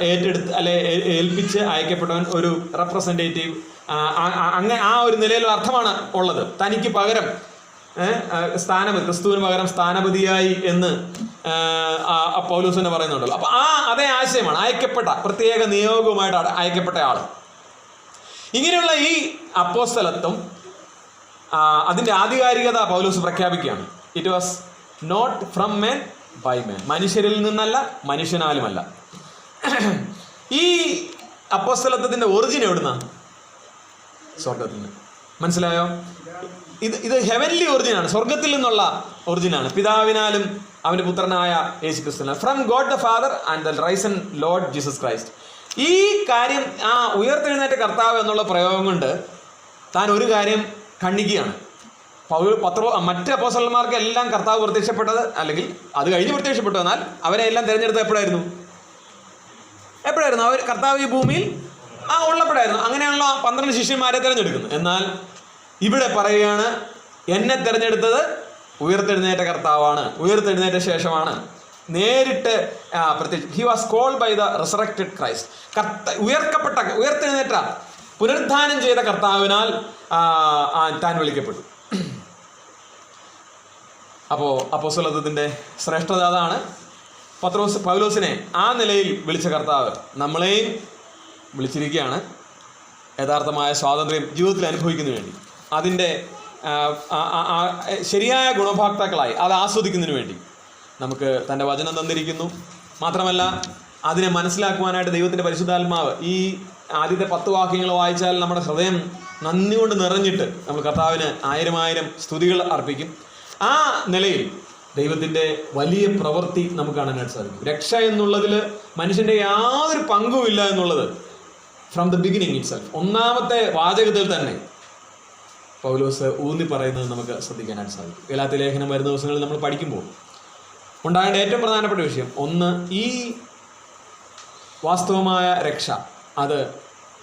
S2: ഏറ്റെടുത്ത് ഏൽപ്പിച്ച് അയക്കപ്പെട്ടവൻ, ഒരു റെപ്രസെൻറ്റേറ്റീവ്. അങ്ങനെ ആ ഒരു നിലയിലുള്ള അർത്ഥമാണ് ഉള്ളത്. തനിക്ക് പകരം ക്രിസ്തുവിന് പകരം സ്ഥാനപതിയായി എന്ന് പൗലോസ് തന്നെ പറയുന്നുണ്ടല്ലോ. അപ്പൊ അതേ ആശയമാണ്, അയക്കപ്പെട്ട, പ്രത്യേക നിയോഗവുമായിട്ട് അയക്കപ്പെട്ട ആൾ. ഇങ്ങനെയുള്ള ഈ അപ്പോസ്തലത്വം അതിൻ്റെ ആധികാരികത പൗലോസ് പ്രഖ്യാപിക്കുകയാണ്. It was not from men by men. മനുഷ്യരിൽ നിന്നല്ല, മനുഷ്യനാലുമല്ല. ഈ അപ്പോസ്തലത്വത്തിൻ്റെ ഒറിജിൻ എവിടുന്നാണ്? സ്വർഗത്തിൽ നിന്ന്. മനസ്സിലായോ? ഇത് ഹെവൻലി ഒറിജിനാണ്, സ്വർഗത്തിൽ നിന്നുള്ള ഒറിജിനാണ്. പിതാവിനാലും അവൻ്റെ പുത്രനായ യേശുക്രിസ്തുവിനാൽ, from God the Father and the risen Lord Jesus Christ. ഈ കാര്യം ഉയർത്തെഴുന്നേറ്റ കർത്താവ് എന്നുള്ള പ്രയോഗം കൊണ്ട് താൻ ഒരു കാര്യം ഖണ്ഡിക്കുകയാണ്. മറ്റ് അപ്പോസ്തലന്മാർക്ക് എല്ലാം കർത്താവ് പ്രത്യക്ഷപ്പെട്ടത്, അല്ലെങ്കിൽ അത് കഴിഞ്ഞ് പ്രത്യക്ഷപ്പെട്ടു, എന്നാൽ അവരെ എല്ലാം തിരഞ്ഞെടുത്തത് എപ്പോഴായിരുന്നു? അവർ കർത്താവ് ഈ ഭൂമിയിൽ ഉള്ളപ്പോഴായിരുന്നു. അങ്ങനെയാണല്ലോ 12 ശിഷ്യന്മാരെ തിരഞ്ഞെടുക്കുന്നത്. എന്നാൽ ഇവിടെ പറയുകയാണ്, എന്നെ തിരഞ്ഞെടുത്തത് ഉയർത്തെഴുന്നേറ്റ കർത്താവാണ്, ഉയർത്തെഴുന്നേറ്റ ശേഷമാണ്. നേരിട്ട് he was called by the resurrected Christ. ഉയർത്തെഴുന്നേറ്റ പുനരുദ്ധാനം ചെയ്ത കർത്താവിനാൽ താൻ വിളിക്കപ്പെട്ടു. അപ്പോൾ അപ്പോസ്തലത്വത്തിൻ്റെ ശ്രേഷ്ഠത അതാണ്. പൗലോസിനെ ആ നിലയിൽ വിളിച്ച കർത്താവ് നമ്മളെയും വിളിച്ചിരിക്കുകയാണ്. യഥാർത്ഥമായ സ്വാതന്ത്ര്യം ജീവിതത്തിൽ അനുഭവിക്കുന്നതിന് വേണ്ടി, അതിൻ്റെ ശരിയായ ഗുണഭോക്താക്കളായി അത് ആസ്വദിക്കുന്നതിന് വേണ്ടി നമുക്ക് തൻ്റെ വചനം തന്നിരിക്കുന്നു. മാത്രമല്ല, അതിനെ മനസ്സിലാക്കുവാനായിട്ട് ദൈവത്തിൻ്റെ പരിശുദ്ധാത്മാവ്, ഈ ആദ്യത്തെ 10 വാക്യങ്ങൾ വായിച്ചാൽ നമ്മുടെ ഹൃദയം നന്ദി കൊണ്ട് നിറഞ്ഞിട്ട് നമ്മൾ കർത്താവിന് 1000 സ്തുതികൾ അർപ്പിക്കും. ആ നിലയിൽ ദൈവത്തിൻ്റെ വലിയ പ്രവൃത്തി നമുക്ക് കാണാനായിട്ട് സാധിക്കും. രക്ഷ എന്നുള്ളതിൽ മനുഷ്യൻ്റെ യാതൊരു പങ്കുമില്ല എന്നുള്ളത് ഫ്രം ദ ബിഗിനിങ് ഇറ്റ്സെൽഫ്, ഒന്നാമത്തെ വാചകത്തിൽ തന്നെ പൗലോസ് ഊന്നി പറയുന്നത് നമുക്ക് ശ്രദ്ധിക്കാനായിട്ട് സാധിക്കും. ഗലാത്യ ലേഖനം വരുന്ന ദിവസങ്ങളിൽ നമ്മൾ പഠിക്കുമ്പോൾ ഉണ്ടാകേണ്ട ഏറ്റവും പ്രധാനപ്പെട്ട വിഷയം, ഒന്ന്, ഈ വാസ്തവമായ രക്ഷ, അത്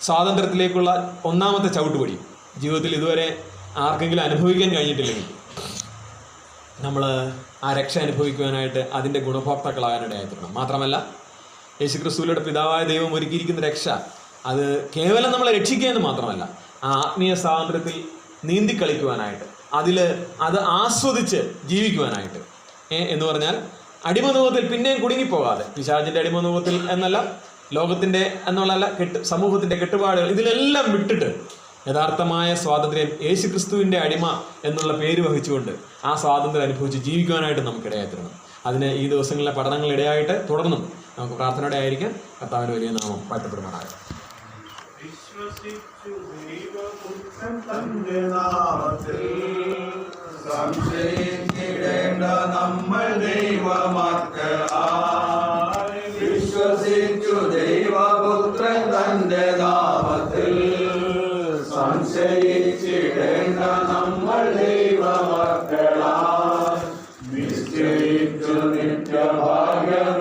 S2: സ്വാതന്ത്ര്യത്തിലേക്കുള്ള ഒന്നാമത്തെ ചവിട്ടുപടി. ജീവിതത്തിൽ ഇതുവരെ ആർക്കെങ്കിലും അനുഭവിക്കാൻ കഴിഞ്ഞിട്ടില്ലെങ്കിൽ നമ്മൾ ആ രക്ഷ അനുഭവിക്കുവാനായിട്ട് അതിൻ്റെ ഗുണഭോക്താക്കളാകാനിടയായിത്തീരണം. മാത്രമല്ല, യേശുക്രിസ്തുവിലൂടെ പിതാവായ ദൈവം ഒരുക്കിയിരിക്കുന്ന രക്ഷ, അത് കേവലം നമ്മളെ രക്ഷിക്കുകയെന്ന് മാത്രമല്ല, ആ ആത്മീയ സ്വാതന്ത്ര്യത്തിൽ നീന്തിക്കളിക്കുവാനായിട്ട്, അത് ആസ്വദിച്ച് ജീവിക്കുവാനായിട്ട്. എന്ന് പറഞ്ഞാൽ അടിമനൂഹത്തിൽ പിന്നെയും കുടുങ്ങിപ്പോകാതെ, പിശാചിൻ്റെ അടിമനൂഹത്തിൽ എന്നല്ല, ലോകത്തിൻ്റെ എന്നുള്ള സമൂഹത്തിൻ്റെ കെട്ടുപാടുകൾ ഇതിലെല്ലാം വിട്ടിട്ട് യഥാർത്ഥമായ സ്വാതന്ത്ര്യം യേശുക്രിസ്തുവിൻ്റെ അടിമ എന്നുള്ള പേര് വഹിച്ചുകൊണ്ട് ആ സ്വാതന്ത്ര്യം അനുഭവിച്ച് ജീവിക്കുവാനായിട്ട് നമുക്ക് ഇടയായിത്തരണം. അതിന് ഈ ദിവസങ്ങളിലെ പഠനങ്ങളിടയായിട്ട് തുടർന്നും നമുക്ക് പ്രാർത്ഥനയോടെ ആയിരിക്കാം. കർത്താവിൻ്റെ വലിയ നാമം വാഴ്ത്തപ്പെടുമാറാകട്ടെ.
S4: സംശയിച്ചിടേണ്ട നമ്മൾ ദൈവമക്കളായി വിശ്വസിച്ചു ദൈവപുത്രൻ തന്റെ നാമത്തിൽ. സംശയിച്ചിടേണ്ട നമ്മൾ ദൈവമക്കളായി നിശ്ചയിച്ചു നിത്യഭാഗ്യം